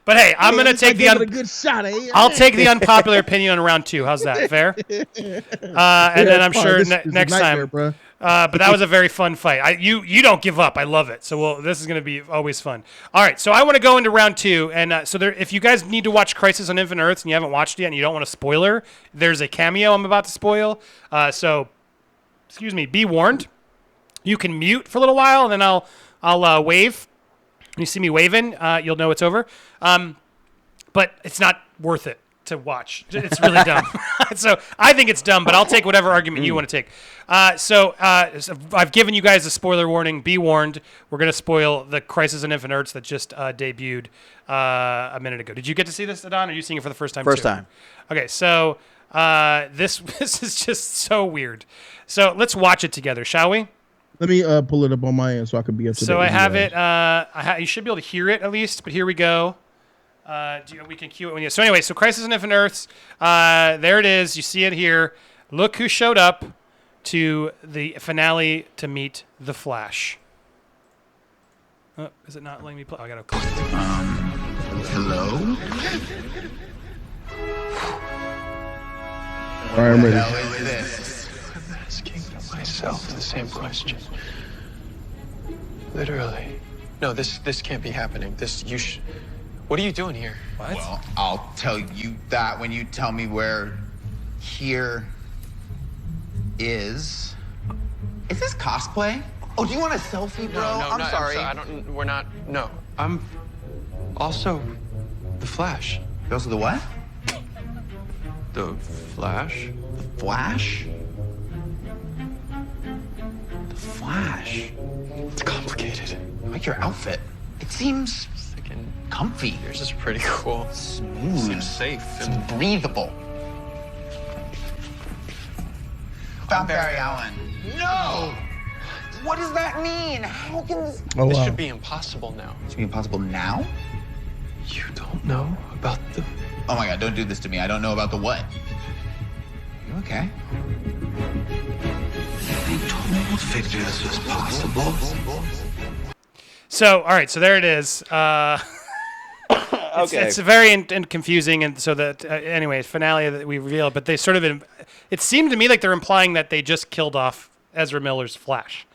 But hey, I'm gonna take I gave it a good shot. I'll take the unpopular opinion on round 2. How's that? Fair? And then I'm sure next time. Bro. But that was a very fun fight. You don't give up. I love it. So this is going to be always fun. All right. So I want to go into round 2, and if you guys need to watch Crisis on Infinite Earths and you haven't watched it yet and you don't want a spoiler, there's a cameo I'm about to spoil. So excuse me. Be warned. You can mute for a little while, and then I'll wave. When you see me waving, you'll know it's over. But it's not worth it to watch. It's really dumb. So I think it's dumb, but I'll take whatever argument you want to take. So I've given you guys a spoiler warning. Be warned. We're going to spoil the Crisis on Infinite Earths that just debuted a minute ago. Did you get to see this, Adon? Or are you seeing it for the first time? First too? time. Okay, so this is just so weird. So let's watch it together, shall we? Let me pull it up on my end so I can be up to date. So I with you have guys. it. You should be able to hear it at least, but here we go. We can cue it when you. So anyway, so Crisis on Infinite Earths. There it is. You see it here. Look who showed up to the finale to meet the Flash. Oh, is it not letting me play? Oh, I gotta. Hello? All right, I'm ready. What the hell is this? I'm asking myself the same question. Literally. No, this can't be happening. What are you doing here? What? Well, I'll tell you that when you tell me where here is. Is this cosplay? Oh, do you want a selfie, bro? No, I'm sorry. We're not. No. I'm also the Flash. You're also the what? The Flash? The Flash? The Flash? It's complicated. I like your outfit. It seems Freaking comfy. yours is pretty cool. Smooth. Seems safe and Breathable. Found Barry Allen. No! What does that mean? How can this... Oh, this wow. should be impossible now. It's be impossible now? You don't know about the. Oh my god, don't do this to me. I don't know about the what. You okay? I told Victor this was possible. So all right, so there it is. Okay. It's very confusing, and so that anyway, finale that we reveal. But they sort of, it seemed to me like they're implying that they just killed off Ezra Miller's Flash.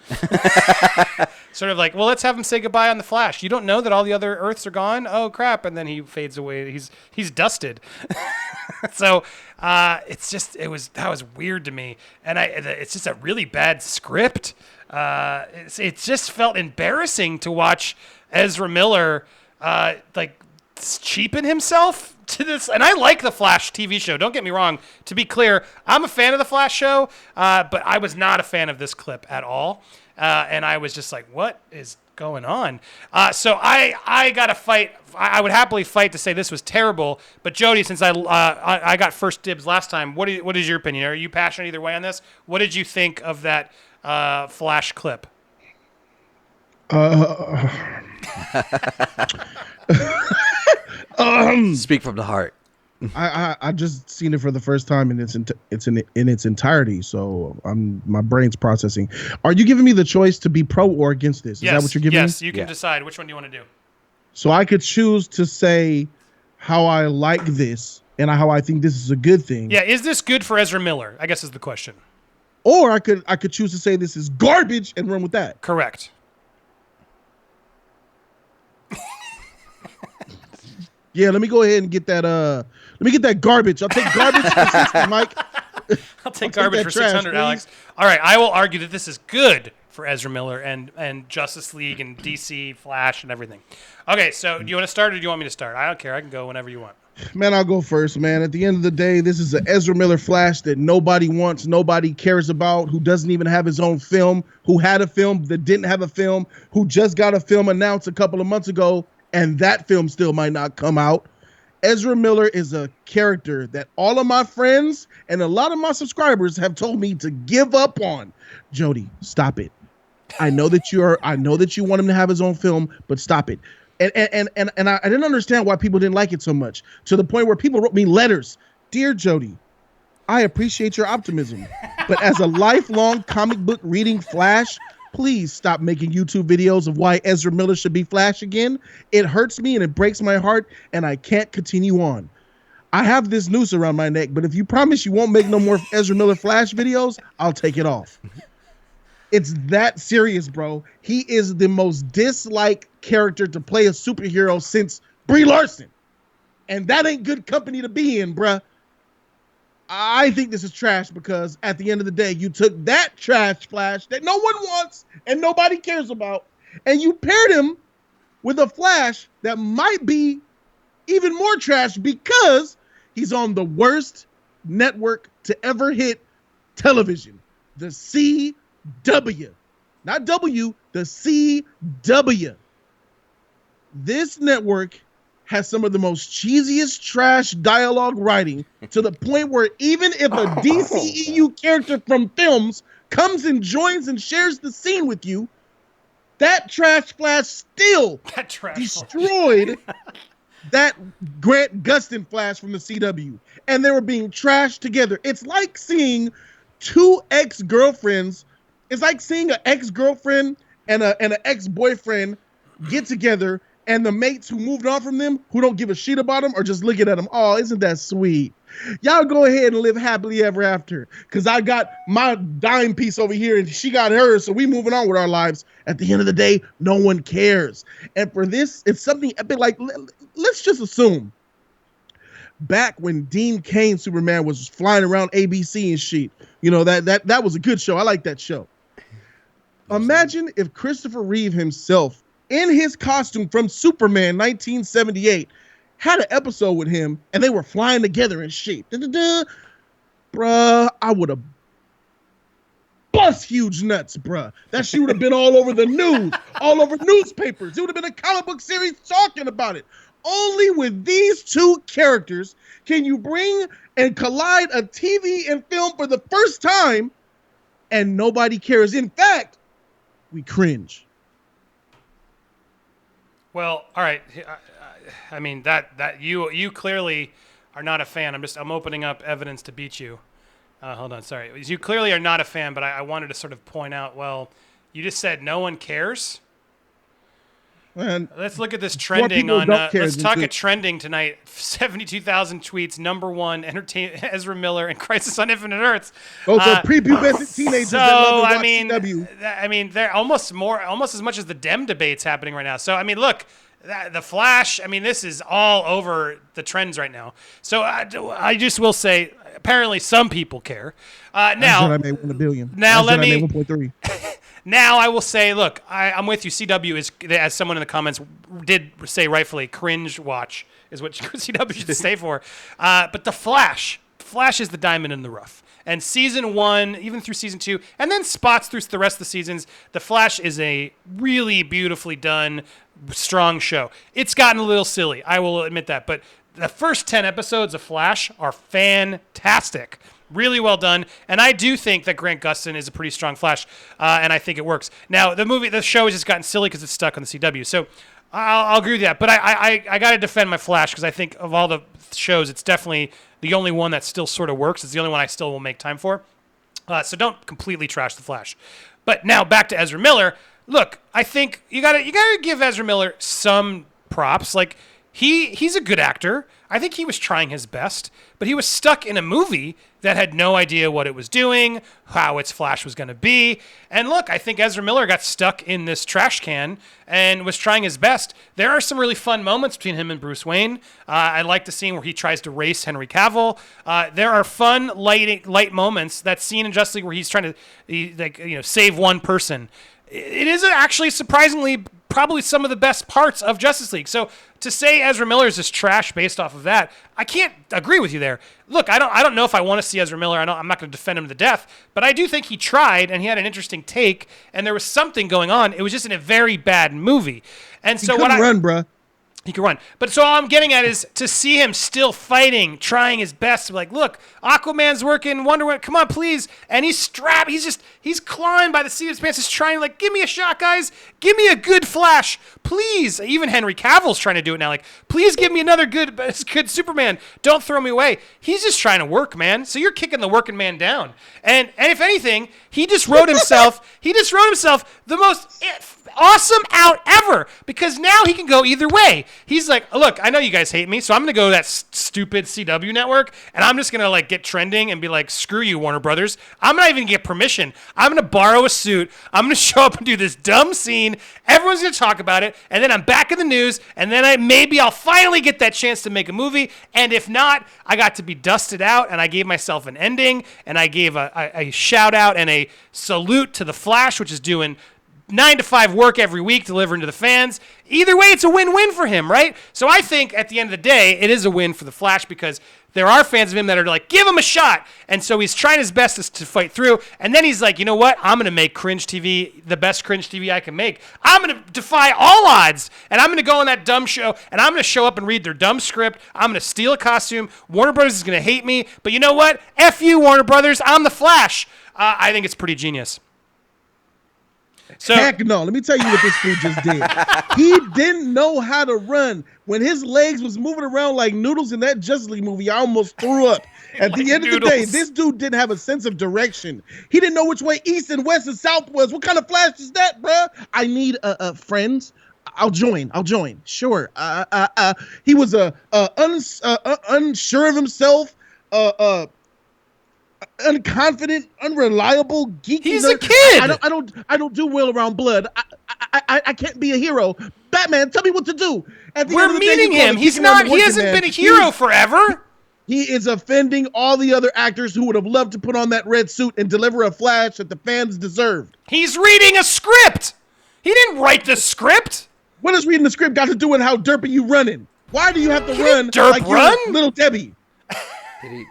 Sort of like, well, let's have him say goodbye on the Flash. You don't know that all the other Earths are gone? Oh crap! And then he fades away. He's dusted. So that was weird to me, and it's just a really bad script. It just felt embarrassing to watch Ezra Miller like cheapen himself to this. And I like the Flash TV show. Don't get me wrong. To be clear, I'm a fan of the Flash show, but I was not a fan of this clip at all. And I was just like, what is going on? So I got to fight. I would happily fight to say this was terrible. But Jody, since I got first dibs last time, what is your opinion? Are you passionate either way on this? What did you think of that Flash clip? Speak from the heart. I just seen it for the first time in its entirety, so my brain's processing. Are you giving me the choice to be pro or against this? Is that what you're giving me? Yes, you can decide which one do you want to do. So I could choose to say how I like this and how I think this is a good thing. Yeah, is this good for Ezra Miller? I guess is the question. Or I could choose to say this is garbage and run with that. Correct. Yeah, let me go ahead and get that. Let me get that garbage. I'll take garbage for 60, Mike. I'll take garbage that for trash, 600, please. Alex. All right, I will argue that this is good for Ezra Miller and Justice League and DC, Flash, and everything. Okay, so do you want to start or do you want me to start? I don't care. I can go whenever you want. Man, I'll go first, man. At the end of the day, this is an Ezra Miller Flash that nobody wants, nobody cares about, who doesn't even have his own film, who had a film that didn't have a film, who just got a film announced a couple of months ago, and that film still might not come out. Ezra Miller is a character that all of my friends and a lot of my subscribers have told me to give up on. Jody, stop it. I know that you want him to have his own film, but stop it. And I didn't understand why people didn't like it so much, to the point where people wrote me letters. Dear Jody, I appreciate your optimism, but as a lifelong comic book reading Flash, please stop making YouTube videos of why Ezra Miller should be Flash again. It hurts me and it breaks my heart, and I can't continue on. I have this noose around my neck, but if you promise you won't make no more Ezra Miller Flash videos, I'll take it off. It's that serious, bro. He is the most disliked character to play a superhero since Brie Larson. And that ain't good company to be in, bruh. I think this is trash because at the end of the day, you took that trash Flash that no one wants and nobody cares about, and you paired him with a Flash that might be even more trash because he's on the worst network to ever hit television, the CW. Not W, the CW. This network has some of the most cheesiest trash dialogue writing, to the point where even if a DCEU character from films comes and joins and shares the scene with you, that trash Flash still destroyed that Grant Gustin Flash from the CW. And they were being trashed together. It's like seeing two ex-girlfriends. It's like seeing an ex-girlfriend and an ex-boyfriend get together, and the mates who moved on from them, who don't give a shit about them, are just looking at them. Oh, isn't that sweet? Y'all go ahead and live happily ever after, because I got my dime piece over here and she got hers, so we moving on with our lives. At the end of the day, no one cares. And for this, it's something epic. Like, let's just assume back when Dean Cain Superman was flying around ABC and shit, you know, that was a good show. I like that show. Imagine if Christopher Reeve himself, in his costume from Superman 1978, had an episode with him and they were flying together and shit. Bruh, I would have bust huge nuts, bruh. That shit would have been all over the news, all over newspapers. It would have been a comic book series talking about it. Only with these two characters can you bring and collide a TV and film for the first time and nobody cares. In fact, we cringe. Well, all right. I mean that you clearly are not a fan. I'm opening up evidence to beat you. Hold on, sorry. You clearly are not a fan, but I wanted to sort of point out. Well, you just said no one cares. Man, let's look at this trending on. Let's talk at trending tonight. 72,000 tweets. Number one, Ezra Miller and Crisis on Infinite Earths. Those are prepubescent teenagers that love to watch CW. I mean, they're almost as much as the Dem debates happening right now. So I mean, look, the Flash. I mean, this is all over the trends right now. So I just will say, apparently, some people care. Now I made $1 billion. Now let me. 1.3. Now I will say, look, I'm with you. CW is, as someone in the comments did say rightfully, cringe watch is what CW should stay for. But the Flash is the diamond in the rough. And season 1, even through season 2, and then spots through the rest of the seasons, the Flash is a really beautifully done, strong show. It's gotten a little silly, I will admit that. But the first 10 episodes of Flash are fantastic. Really well done, and I do think that Grant Gustin is a pretty strong Flash, and I think it works. Now, the show has just gotten silly because it's stuck on the CW, so I'll agree with that. But I got to defend my Flash because I think of all the shows, it's definitely the only one that still sort of works. It's the only one I still will make time for. So don't completely trash the Flash. But now back to Ezra Miller. Look, I think you gotta give Ezra Miller some props. Like he's a good actor. I think he was trying his best, but he was stuck in a movie that had no idea what it was doing, how its Flash was going to be. And look, I think Ezra Miller got stuck in this trash can and was trying his best. There are some really fun moments between him and Bruce Wayne. I like the scene where he tries to race Henry Cavill. There are fun, light moments. That scene in Justice League where he's trying to save one person. it is actually surprisingly probably some of the best parts of Justice League. So to say Ezra Miller is just trash based off of that, I can't agree with you there. Look, I don't know if I want to see Ezra Miller. I'm not going to defend him to death, but I do think he tried and he had an interesting take and there was something going on. It was just in a very bad movie. And so what run, bruh. He can run. But so all I'm getting at is to see him still fighting, trying his best. Like, look, Aquaman's working, Wonder Woman, come on, please. And he's strapped. He's clawing by the seat of his pants. He's trying, like, give me a shot, guys. Give me a good Flash. Please. Even Henry Cavill's trying to do it now. Like, please give me another good Superman. Don't throw me away. He's just trying to work, man. So you're kicking the working man down. And if anything, he just wrote himself the most awesome out ever because now he can go either way. He's like, look, I know you guys hate me, so I'm going to go to that stupid CW network, and I'm just going to like get trending and be like, screw you, Warner Brothers. I'm not even going to get permission. I'm going to borrow a suit. I'm going to show up and do this dumb scene. Everyone's going to talk about it, and then I'm back in the news, and then maybe I'll finally get that chance to make a movie, and if not, I got to be dusted out, and I gave myself an ending, and I gave a shout-out and a salute to The Flash, which is doing 9 to 5 work every week, delivering to the fans. Either way, it's a win-win for him, right? So I think at the end of the day, it is a win for the Flash because there are fans of him that are like, give him a shot. And so he's trying his best to fight through. And then he's like, you know what? I'm going to make cringe TV the best cringe TV I can make. I'm going to defy all odds. And I'm going to go on that dumb show. And I'm going to show up and read their dumb script. I'm going to steal a costume. Warner Brothers is going to hate me. But you know what? F you, Warner Brothers. I'm the Flash. I think it's pretty genius. So, heck no. Let me tell you what this fool just did. He didn't know how to run. When his legs was moving around like noodles in that Justice League movie, I almost threw up. At like the end noodles. Of the day, this dude didn't have a sense of direction. He didn't know which way east and west and south was. What kind of Flash is that, bruh? I need friends. I'll join. Sure. He was unsure of himself. Unconfident, unreliable, geeky. He's a kid. I don't do well around blood. I can't be a hero. Batman, tell me what to do. We're meeting him. He's not. He hasn't been a hero forever. He is offending all the other actors who would have loved to put on that red suit and deliver a Flash that the fans deserved. He's reading a script. He didn't write the script. What does reading the script got to do with how derpy you running? Why do you have to run like you're Little Debbie?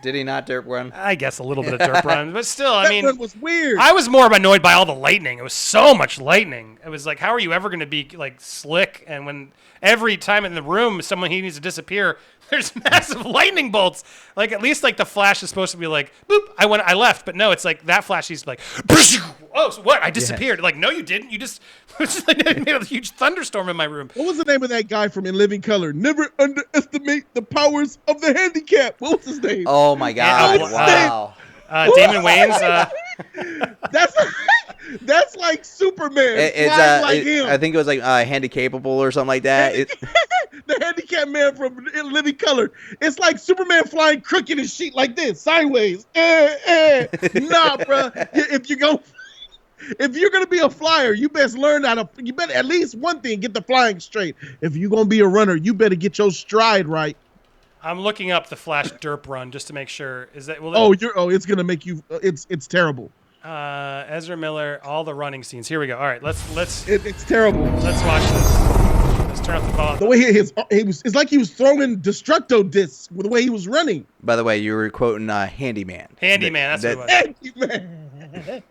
Did he not derp run? I guess a little bit of derp run, but still, I mean, that was weird. I was more annoyed by all the lightning. It was so much lightning. It was like, how are you ever going to be like slick? And when every time in the room he needs to disappear, there's massive lightning bolts. Like at least like the Flash is supposed to be like, boop, I left, but no, it's like that Flash. He's like, oh, so what? I disappeared. Like, no, you didn't. You just made a huge thunderstorm in my room. What was the name of that guy from In Living Color? Never underestimate the powers of the handicap. What was his name? Oh my God! Wow. Damon Wayans. That's like Superman. It's like him. I think it was like handicapable or something like that. The handicap man from In Living Color. It's like Superman flying crooked and shit like this, sideways. Nah, bro. If you're gonna be a flyer, you best learn how to. You better at least one thing, get the flying straight. If you're gonna be a runner, you better get your stride right. I'm looking up the Flash derp run just to make sure. Is that? It's gonna make you. It's terrible. Ezra Miller, all the running scenes. Here we go. All right, let's. It's terrible. Let's watch this. Let's turn off the volume. The way it's like he was throwing Destructo discs with the way he was running. By the way, you were quoting Handyman. Handyman, that's what it was. Handyman.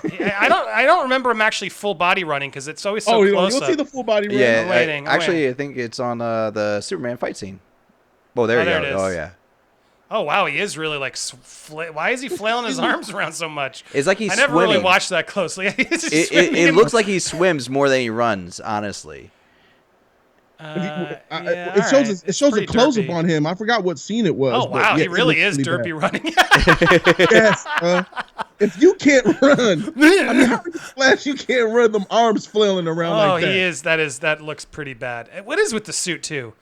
I don't remember him actually full body running because it's always so close you'll up. see the full body run. Yeah, waiting. I think it's on the Superman fight scene. Oh, there you go. It is. Oh, yeah. Oh, wow, he is really like. Why is he flailing his arms around so much? It's like he's I never swimming. really watched that closely. It looks like he swims more than he runs, honestly. It shows a close up on him. I forgot what scene it was. Oh wow, he really is derpy running. Yes, if you can't run, I mean, how many Flash you can't run? Them arms flailing around like that. Oh, he is. That looks pretty bad. What is with the suit too?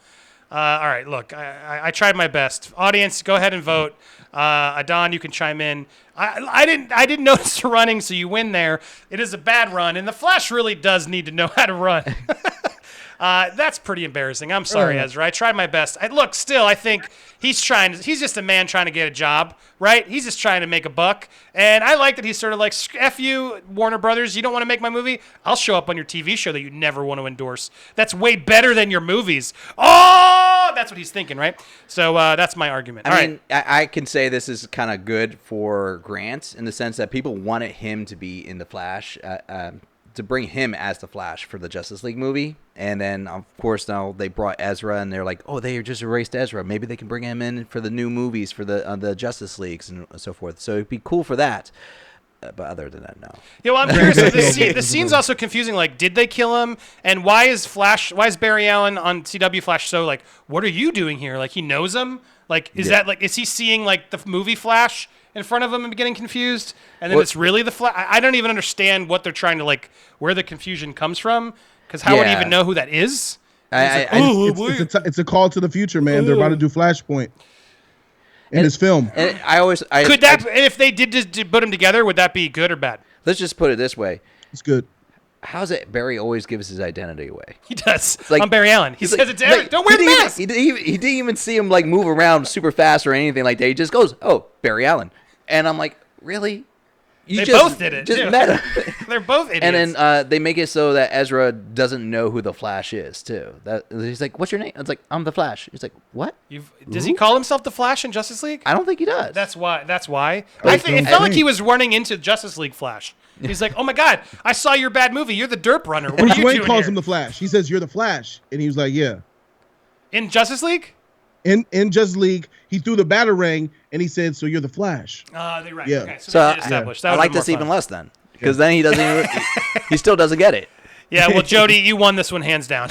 All right, look, I tried my best. Audience, go ahead and vote. Adon, you can chime in. I didn't notice the running, so you win there. It is a bad run, and the Flash really does need to know how to run. That's pretty embarrassing. I'm sorry, Ezra. I tried my best. I think he's just a man trying to get a job, right? He's just trying to make a buck. And I like that he's sort of like, F you, Warner Brothers. You don't want to make my movie? I'll show up on your TV show that you never want to endorse. That's way better than your movies. Oh, that's what he's thinking, right? So that's my argument. I mean, I can say this is kind of good for Grant in the sense that people wanted him to be in The Flash, to bring him as the Flash for the Justice League movie. And then, of course, now they brought Ezra, and they're like, oh, they just erased Ezra. Maybe they can bring him in for the new movies for the Justice Leagues and so forth. So it'd be cool for that. But other than that, no. Yeah, well, I'm curious. The scene's also confusing. Like, did they kill him? And why is Barry Allen on CW Flash so like, what are you doing here? Like, he knows him? Like, is he seeing like the movie Flash in front of him and getting confused? And then it's really the Flash? I don't even understand what they're trying to, like, where the confusion comes from. Because how would he even know who that is? It's a call to the future, man. They're about to do Flashpoint in his film. And if they did just put them together, would that be good or bad? Let's just put it this way. It's good. How's it Barry always gives his identity away? He does. Like, I'm Barry Allen. He says it's Eric. Don't wear the mask. He didn't even see him like move around super fast or anything like that. He just goes, oh, Barry Allen. And I'm like, really? They both did it. Just met him. They're both idiots. And then they make it so that Ezra doesn't know who the Flash is too. He's like, "What's your name?" It's like, "I'm the Flash." He's like, "What?" Does he call himself the Flash in Justice League? I don't think he does. That's why. It felt like he was running into Justice League Flash. He's like, "Oh my God, I saw your bad movie. You're the derp runner. What are you doing Wayne calls here?" him the Flash. He says, "You're the Flash," and he was like, "Yeah." In Justice League. In Justice League, he threw the batarang and he said, "So you're the Flash." They're right. Yeah. Okay, so I like this even less then, because then he doesn't. He still doesn't get it. Yeah, well, Jody, you won this one hands down.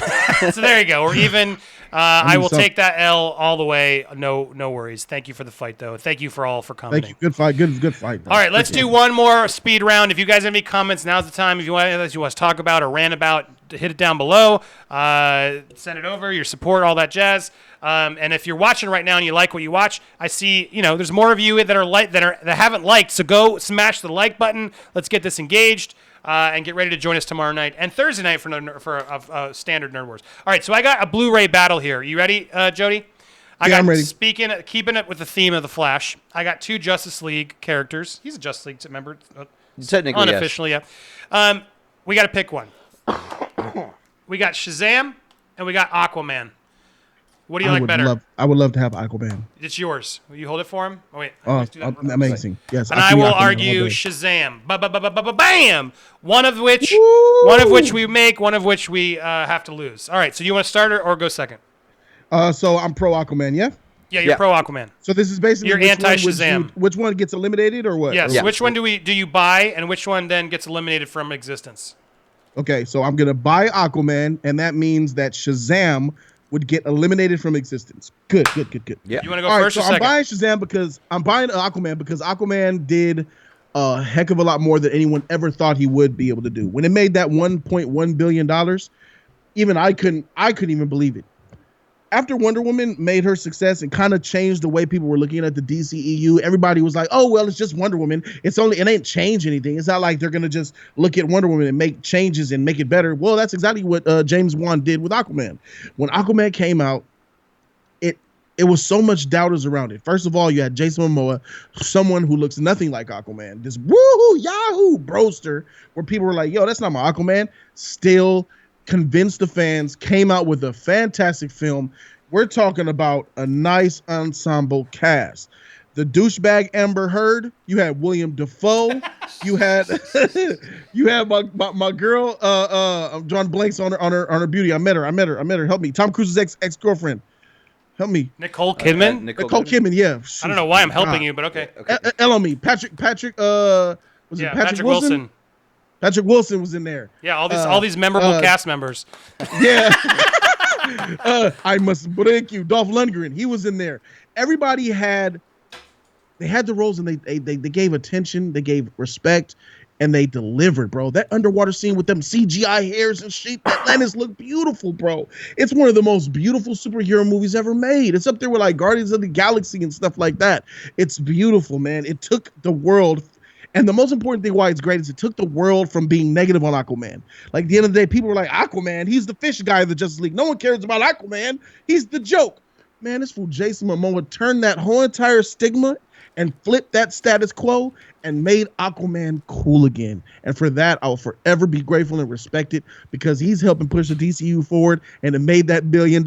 So there you go. We're even. I will take that L all the way. No worries. Thank you for the fight, though. Thank you for commenting. Thank you. Good fight. Good fight. All right, let's do one more speed round. If you guys have any comments, now's the time. If you want anything you want to talk about or rant about, hit it down below. Send it over. Your support, all that jazz. And if you're watching right now and you like what you watch, I see there's more of you that haven't liked. So go smash the like button. Let's get this engaged. And get ready to join us tomorrow night and Thursday night for a standard Nerd Wars. All right, so I got a Blu-ray battle here. You ready, Jody? I'm ready. Keeping it with the theme of the Flash. I got 2 Justice League characters. He's a Justice League member, Technically, unofficially, yeah. We got to pick one. We got Shazam and we got Aquaman. What do you like better? I would love to have Aquaman. It's yours. Will you hold it for him? Oh, wait. Amazing. Yes. And I will argue Shazam. Bam! One of which we make, one of which we have to lose. All right. So you want to start or go second? So I'm pro Aquaman, yeah? Yeah, you're pro Aquaman. So this is basically you're anti-Shazam. Which one gets eliminated or what? Yes. Yeah. Which one do you buy and which one then gets eliminated from existence? Okay, so I'm going to buy Aquaman, and that means that Shazam would get eliminated from existence. Good. Yeah. You want to go first or second? I'm buying Shazam because I'm buying Aquaman because Aquaman did a heck of a lot more than anyone ever thought he would be able to do. When it made that $1.1 billion, even I couldn't even believe it. After Wonder Woman made her success and kind of changed the way people were looking at the DCEU, everybody was like, "Oh well, it's just Wonder Woman. It ain't changed anything. It's not like they're gonna just look at Wonder Woman and make changes and make it better." Well, that's exactly what James Wan did with Aquaman. When Aquaman came out, it was so much doubters around it. First of all, you had Jason Momoa, someone who looks nothing like Aquaman, this woohoo yahoo broster, where people were like, "Yo, that's not my Aquaman." Still convinced the fans, came out with a fantastic film. We're talking about a nice ensemble cast. The douchebag Amber Heard. You had William Dafoe. You had my girl. I'm drawing blanks on her beauty. I met her. Help me. Tom Cruise's ex-girlfriend. Help me. Nicole Kidman. Nicole Kidman. Yeah. I don't know why I'm helping you, but okay. Elomie. Patrick. Patrick Wilson? Patrick Wilson was in there. Yeah, all these memorable cast members. Yeah. I must break you. Dolph Lundgren, he was in there. Everybody had the roles, and they gave attention, they gave respect, and they delivered, bro. That underwater scene with them CGI hairs and shit, Atlantis looked beautiful, bro. It's one of the most beautiful superhero movies ever made. It's up there with like Guardians of the Galaxy and stuff like that. It's beautiful, man. It took the world. And the most important thing why it's great is it took the world from being negative on Aquaman. Like, at the end of the day, people were like, Aquaman, he's the fish guy of the Justice League. No one cares about Aquaman. He's the joke. Man, this fool Jason Momoa turned that whole entire stigma and flipped that status quo and made Aquaman cool again. And for that, I will forever be grateful and respect it, because he's helping push the DCU forward, and it made that $1 billion.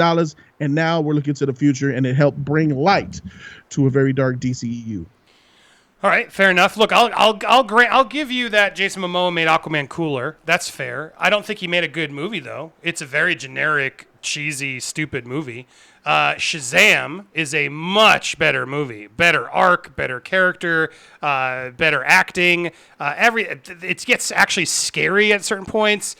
And now we're looking to the future, and it helped bring light to a very dark DCEU. All right, fair enough. Look, I'll give you that Jason Momoa made Aquaman cooler. That's fair. I don't think he made a good movie, though. It's a very generic, cheesy, stupid movie. Shazam is a much better movie. Better arc, better character, better acting. It gets actually scary at certain points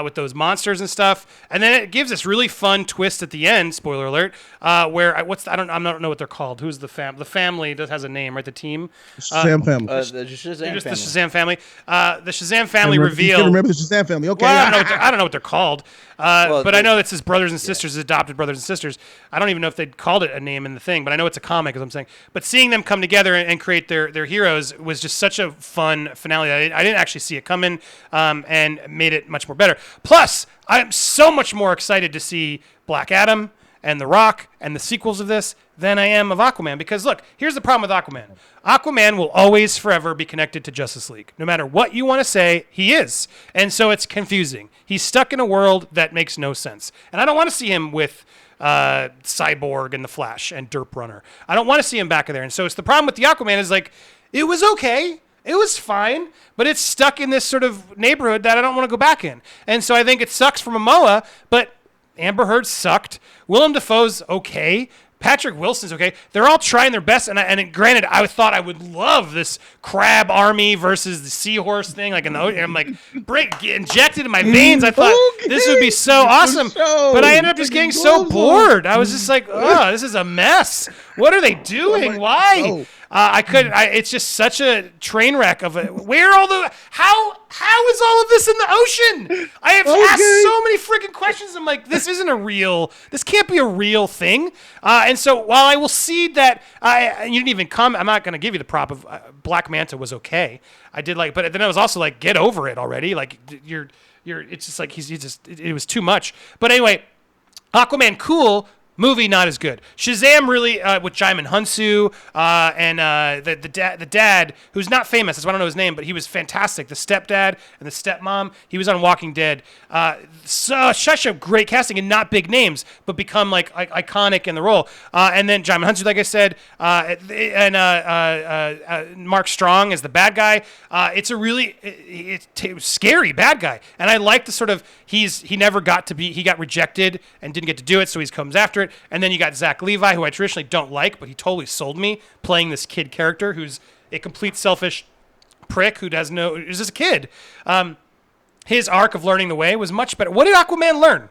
with those monsters and stuff. And then it gives this really fun twist at the end, spoiler alert, where I don't know what they're called. Who's the family that has a name, right? The team? Shazam family. The Shazam family. The Shazam family reveal. You can remember the Shazam family. Okay. Well, I don't know what they're called. But I know it's his brothers and sisters, his adopted brothers and sisters. I don't even know if they called it a name in the thing, but I know it's a comic, as I'm saying. But seeing them come together and create their heroes was just such a fun finale. I didn't actually see it coming, and made it much more better. Plus, I'm so much more excited to see Black Adam and The Rock and the sequels of this than I am of Aquaman. Because look, here's the problem with Aquaman. Aquaman will always forever be connected to Justice League. No matter what you want to say, he is. And so it's confusing. He's stuck in a world that makes no sense. And I don't want to see him with Cyborg and the Flash and Derp Runner. I don't want to see him back in there. And so it's the problem with the Aquaman is like, it was okay. It was fine, but it's stuck in this sort of neighborhood that I don't want to go back in. And so I think it sucks for Momoa, but Amber Heard sucked. Willem Dafoe's okay. Patrick Wilson's okay. They're all trying their best, and granted, I thought I would love this crab army versus the seahorse thing, like in the ocean. I'm like, get injected in my veins. I thought this would be so awesome, but I ended up just getting so bored. I was just like, oh, this is a mess. What are they doing? Why? I couldn't. It's just such a train wreck of it. How is all of this in the ocean? I have asked so many freaking questions. I'm like, this can't be a real thing. And so while I will cede that, you didn't even comment. I'm not going to give you the prop of Black Manta was okay. I did like, but then I was also like, get over it already. Like it's just like it was too much. But anyway, Aquaman cool. Movie not as good. Shazam really with Jaimin Hunsu and the dad who's not famous. That's why I don't know his name, but he was fantastic. The stepdad and the stepmom. He was on Walking Dead. Such a great casting and not big names, but become like iconic in the role. And then Jaimin Hunsu, like I said, and Mark Strong as the bad guy. It's a really scary bad guy, and I like the sort of he got rejected and didn't get to do it, so he comes after it. And then you got Zach Levi, who I traditionally don't like, but he totally sold me playing this kid character who's a complete selfish prick who is just a kid. His arc of learning the way was much better. What did Aquaman learn?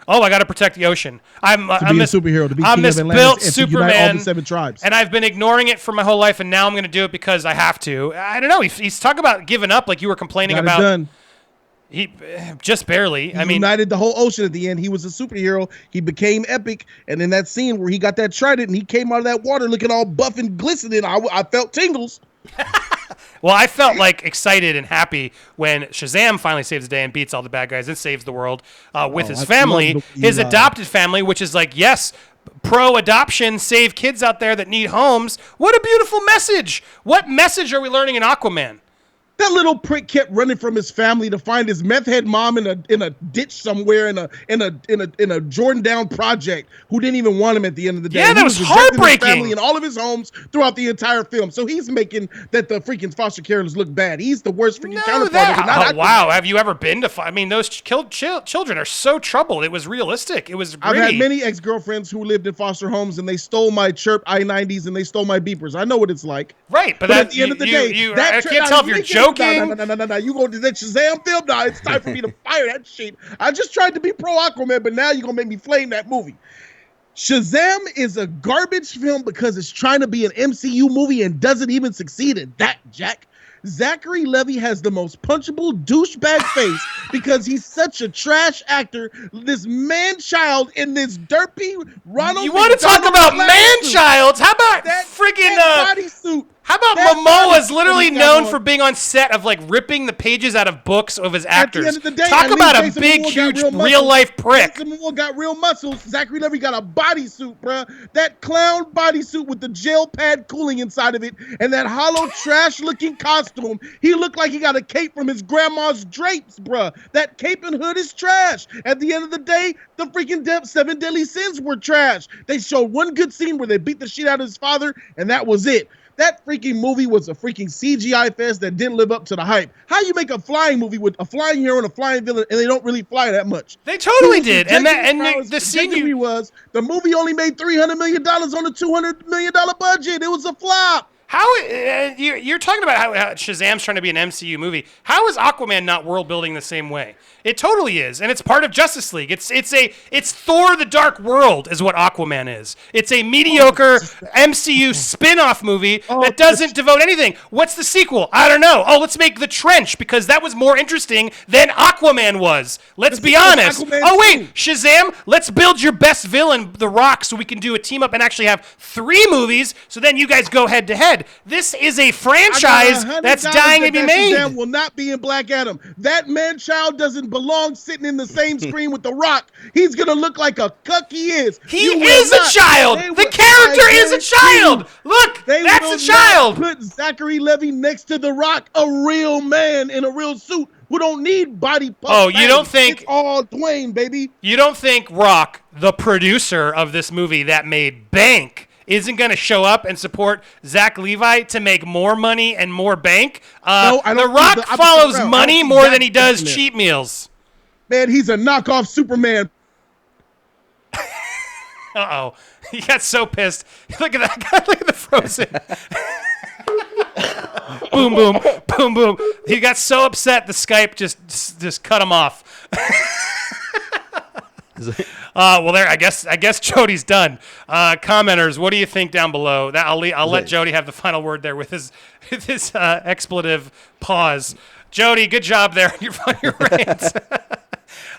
Oh, I got to protect the ocean. I'm a superhero. To be king of Atlantis, and to unite all the 7 tribes. And I've been ignoring it for my whole life, and now I'm going to do it because I have to. I don't know. He's talking about giving up, like you were complaining about. Done. He just barely. He united the whole ocean at the end. He was a superhero. He became epic. And in that scene where he got that trident and he came out of that water looking all buff and glistening, I felt tingles. Well, I felt like excited and happy when Shazam finally saves the day and beats all the bad guys and saves the world with his family, his adopted family, which is like, yes, pro-adoption, save kids out there that need homes. What a beautiful message. What message are we learning in Aquaman? That little prick kept running from his family to find his meth head mom in a ditch somewhere in a Jordan Down project who didn't even want him at the end of the day. Yeah, that was heartbreaking. His family and all of his homes throughout the entire film. So he's making that the freaking foster carers look bad. He's the worst freaking counterpart. Wow, have you ever been to? I mean, those children are so troubled. It was realistic. It was. Gritty. I've had many ex-girlfriends who lived in foster homes and they stole my Chirp i90s and they stole my beepers. I know what it's like. Right, but at the end of the day, I can't tell if you're joking. No. You go to that Shazam film now. It's time for me to fire that shit. I just tried to be pro Aquaman, but now you're going to make me flame that movie. Shazam is a garbage film because it's trying to be an MCU movie and doesn't even succeed at that, Jack. Zachary Levi has the most punchable douchebag face because he's such a trash actor. This man-child in this derpy Ronald. You want to talk about man-childs? How about that freaking bodysuit? How about Momoa's literally known for being on set of like ripping the pages out of books of his actors? At the end of the day, Talk about a Jason big, Momoa huge, got real-life prick. Jason Momoa got real muscles. Zachary Levi got a bodysuit, bruh. That clown bodysuit with the gel pad cooling inside of it and that hollow trash-looking costume. He looked like he got a cape from his grandma's drapes, bruh. That cape and hood is trash. At the end of the day, the freaking 7 Deadly Sins were trash. They showed one good scene where they beat the shit out of his father, and that was it. That freaking movie was a freaking CGI fest that didn't live up to the hype. How you make a flying movie with a flying hero and a flying villain, and they don't really fly that much? They totally did, and the scene was the movie only made $300 million on a $200 million budget. It was a flop. How you're talking about how Shazam's trying to be an MCU movie? How is Aquaman not world building the same way? It totally is, and it's part of Justice League. It's Thor: The Dark World is what Aquaman is. It's a mediocre MCU spin-off movie that doesn't devote anything. What's the sequel? I don't know. Oh, let's make The Trench because that was more interesting than Aquaman was. Let's be honest. Oh wait, Shazam. Let's build your best villain, The Rock, so we can do a team up and actually have 3 movies. So then you guys go head to head. This is a franchise that's dying to be made. Shazam will not be in Black Adam. That man-child doesn't belong sitting in the same screen with The Rock. He's going to look like a cuck he is. He is a child. The character is a child. Look, that's a child. Put Zachary Levi next to The Rock, a real man in a real suit who don't need body puff. Oh, you don't think... It's all Dwayne, baby. You don't think Rock, the producer of this movie that made bank, isn't going to show up and support Zach Levi to make more money and more bank? No, I don't. The Rock follows money more than he does cheat meals. Man, he's a knockoff Superman. Uh-oh. He got so pissed. Look at that guy. Look at the Frozen. Boom, boom, boom, boom. He got so upset the Skype just cut him off. Well, there. I guess Jody's done. Commenters, what do you think down below? That I'll let Jody have the final word there with his expletive pause. Jody, good job there on your rants.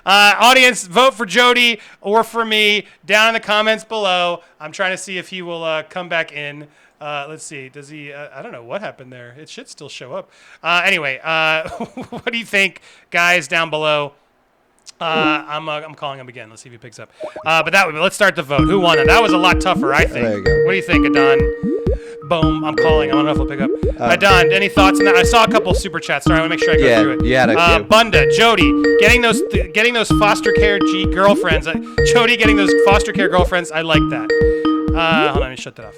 Audience, vote for Jody or for me down in the comments below. I'm trying to see if he will come back in. Let's see. Does he? I don't know what happened there. It should still show up. Anyway, what do you think, guys, down below? I'm calling him again. Let's see if he picks up. But let's start the vote. Who won it? That was a lot tougher, I think. There you go. What do you think, Adon? Boom. I'm calling. I don't know if he'll pick up. Adon, any thoughts on that? I saw a couple super chats. Sorry, I want to make sure I go through it. Yeah. Bunda, Jody, getting those foster care girlfriends. Jody getting those foster care girlfriends. I like that. Hold on, let me shut that off.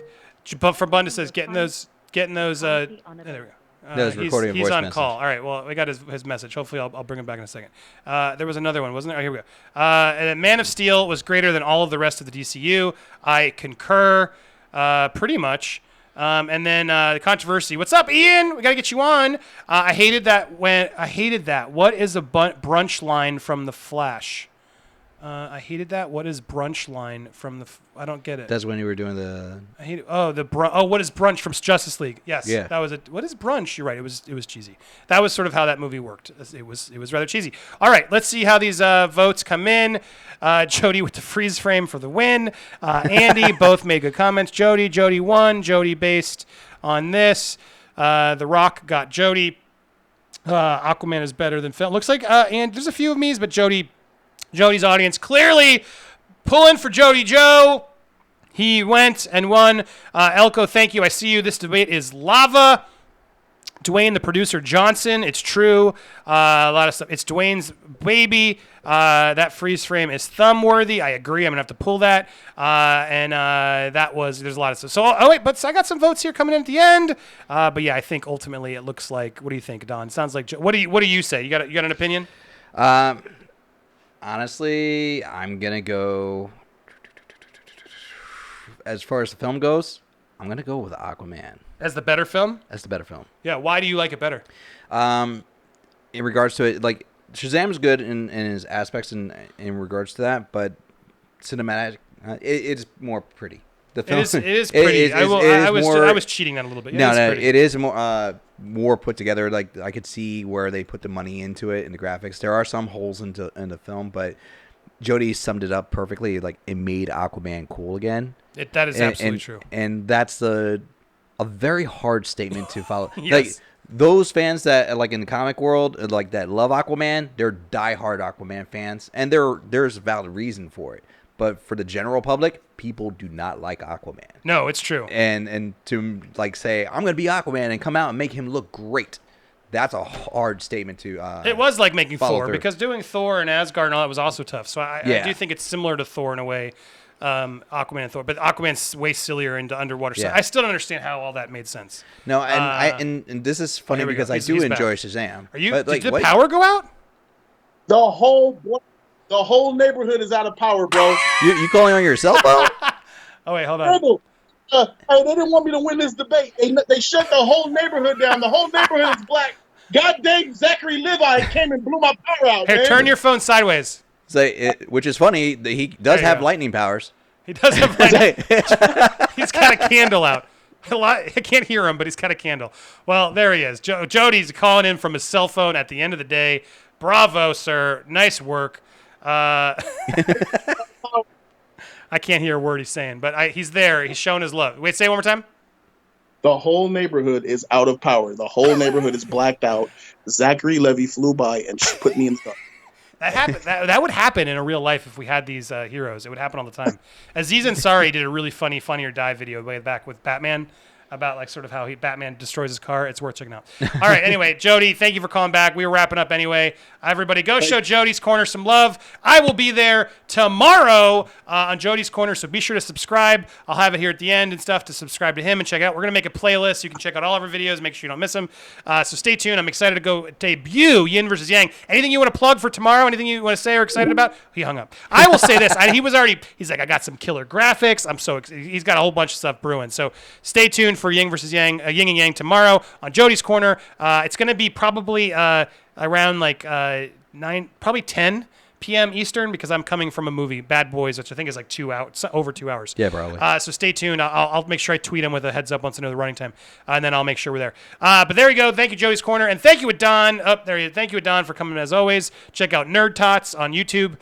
But for Bunda says getting those. There we go. He's on call. All right. Well, we got his message. Hopefully, I'll bring him back in a second. There was another one, wasn't there? Oh, here we go. And Man of Steel was greater than all of the rest of the DCU. I concur, pretty much. And then the controversy. What's up, Ian? We got to get you on. I hated that. What is a brunch line from The Flash? I hated that. What is brunch line from the? I don't get it. That's when you were doing the. I hate it. Oh, what is brunch from Justice League? Yes. Yeah. That was it. What is brunch? You're right. It was cheesy. That was sort of how that movie worked. It was rather cheesy. All right. Let's see how these votes come in. Jody with the freeze frame for the win. Andy both made good comments. Jody won. Jody based on this. The Rock got Jody. Aquaman is better than film. Looks like and there's a few of me's, but Jody's audience clearly pulling for Jody Joe. He went and won. Elko, thank you. I see you. This debate is lava. Dwayne, the producer, Johnson. It's true. A lot of stuff. It's Dwayne's baby. That freeze frame is thumb worthy. I agree. I'm going to have to pull that. There's a lot of stuff. So, wait, but I got some votes here coming in at the end. But yeah, I think ultimately it looks like, what do you think, Don? Sounds like, what do you say? You got an opinion? Honestly, I'm going to go, as far as the film goes, I'm going to go with Aquaman. As the better film? As the better film. Yeah, why do you like it better? In regards to it, like, Shazam's good in his aspects in regards to that, but cinematic, it's more pretty. The film, it is pretty. I was cheating on a little bit. It is more put together. Like, I could see where they put the money into it in the graphics. There are some holes in the film, but Jody summed it up perfectly. Like, it made Aquaman cool again. That is absolutely true. And that's the a very hard statement to follow. Yes. Like those fans that like in the comic world, like that love Aquaman, they're diehard Aquaman fans, and there's a valid reason for it. But for the general public, people do not like Aquaman. No, it's true. And to like say I'm gonna be Aquaman and come out and make him look great, that's a hard statement to. It was like making follow Thor through. because doing Thor and Asgard and all that was also tough. So I Yeah. do think it's similar to Thor in a way, Aquaman and Thor. But Aquaman's way sillier into underwater stuff. Yeah. I still don't understand how all that made sense. No, and and this is funny here we go. because I He's do back. enjoy Shazam. Are you? But, like, did the what- power go out? The whole neighborhood is out of power, bro. You calling on your cell phone? Oh wait, hold on. Hey, they didn't want me to win this debate. They shut the whole neighborhood down. The whole neighborhood is black. God dang, Zachary Levi came and blew my power out, Here, man. turn your phone sideways. Which is funny. He does There you have go. lightning powers. He does have like, he's got a candle out. I can't hear him, but he's got a candle. Well, there he is. Jody's calling in from his cell phone at the end of the day. Bravo, sir. Nice work. I can't hear a word he's saying, but he's there. He's showing his love. Wait, say it one more time. The whole neighborhood is out of power. The whole neighborhood is blacked out. Zachary Levy flew by and put me in the. That happened. That would happen in a real life if we had these heroes. It would happen all the time. Aziz Ansari did a really funny Funny or Die video way back with Batman about like sort of how Batman destroys his car. It's worth checking out. All right. Anyway, Jody, thank you for calling back. We were wrapping up anyway. Everybody, go show Jody's Corner some love. I will be there tomorrow on Jody's Corner, so be sure to subscribe. I'll have it here at the end and stuff to subscribe to him and check out. We're gonna make a playlist so you can check out all of our videos. Make sure you don't miss them. So stay tuned. I'm excited to go debut Yin versus Yang. Anything you want to plug for tomorrow? Anything you want to say or excited about? He hung up. I will say this. He's like, I got some killer graphics. He's got a whole bunch of stuff brewing. So stay tuned for Yin versus Yang, Yin and Yang tomorrow on Jody's Corner. It's gonna be probably around like 10 p.m. Eastern because I'm coming from a movie, Bad Boys, which I think is like over 2 hours. Yeah, probably. So stay tuned. I'll make sure I tweet him with a heads up once I know the running time, and then I'll make sure we're there. But there we go. Thank you, Jody's Corner, and thank you, Adon. Thank you, Adon, for coming as always. Check out Nerd Tots on YouTube.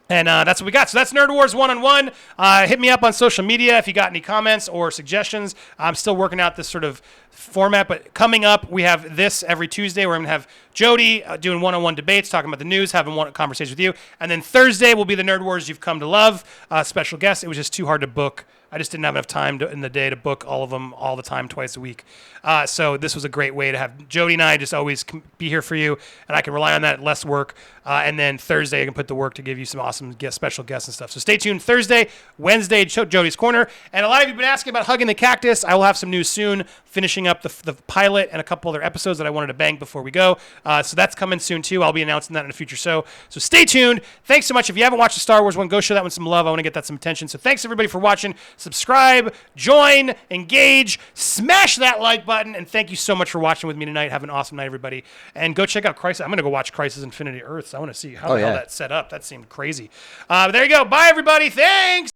And that's what we got. So that's Nerd Wars 1-on-1. Hit me up on social media if you got any comments or suggestions. I'm still working out this sort of format, but coming up, we have this every Tuesday where I'm going to have Jody doing one-on-one debates, talking about the news, having one conversation with you. And then Thursday will be the Nerd Wars you've come to love. Special guest. It was just too hard to book. I just didn't have enough time in the day to book all of them all the time, twice a week. So this was a great way to have Jody and I just always be here for you, and I can rely on that, less work. And then Thursday, I can put the work to give you some awesome special guests and stuff. So stay tuned Thursday, Wednesday, Jody's Corner. And a lot of you have been asking about Hugging the Cactus. I will have some news soon, finishing up the pilot and a couple other episodes that I wanted to bang before we go. So that's coming soon, too. I'll be announcing that in a future show. So stay tuned. Thanks so much. If you haven't watched the Star Wars one, go show that one some love. I want to get that some attention. So thanks, everybody, for watching. Subscribe, join, engage, smash that like button, and thank you so much for watching with me tonight. Have an awesome night, everybody. And go check out Crisis. I'm going to go watch Crisis Infinity Earths. I want to see how the hell that's set up. That seemed crazy. There you go. Bye, everybody. Thanks.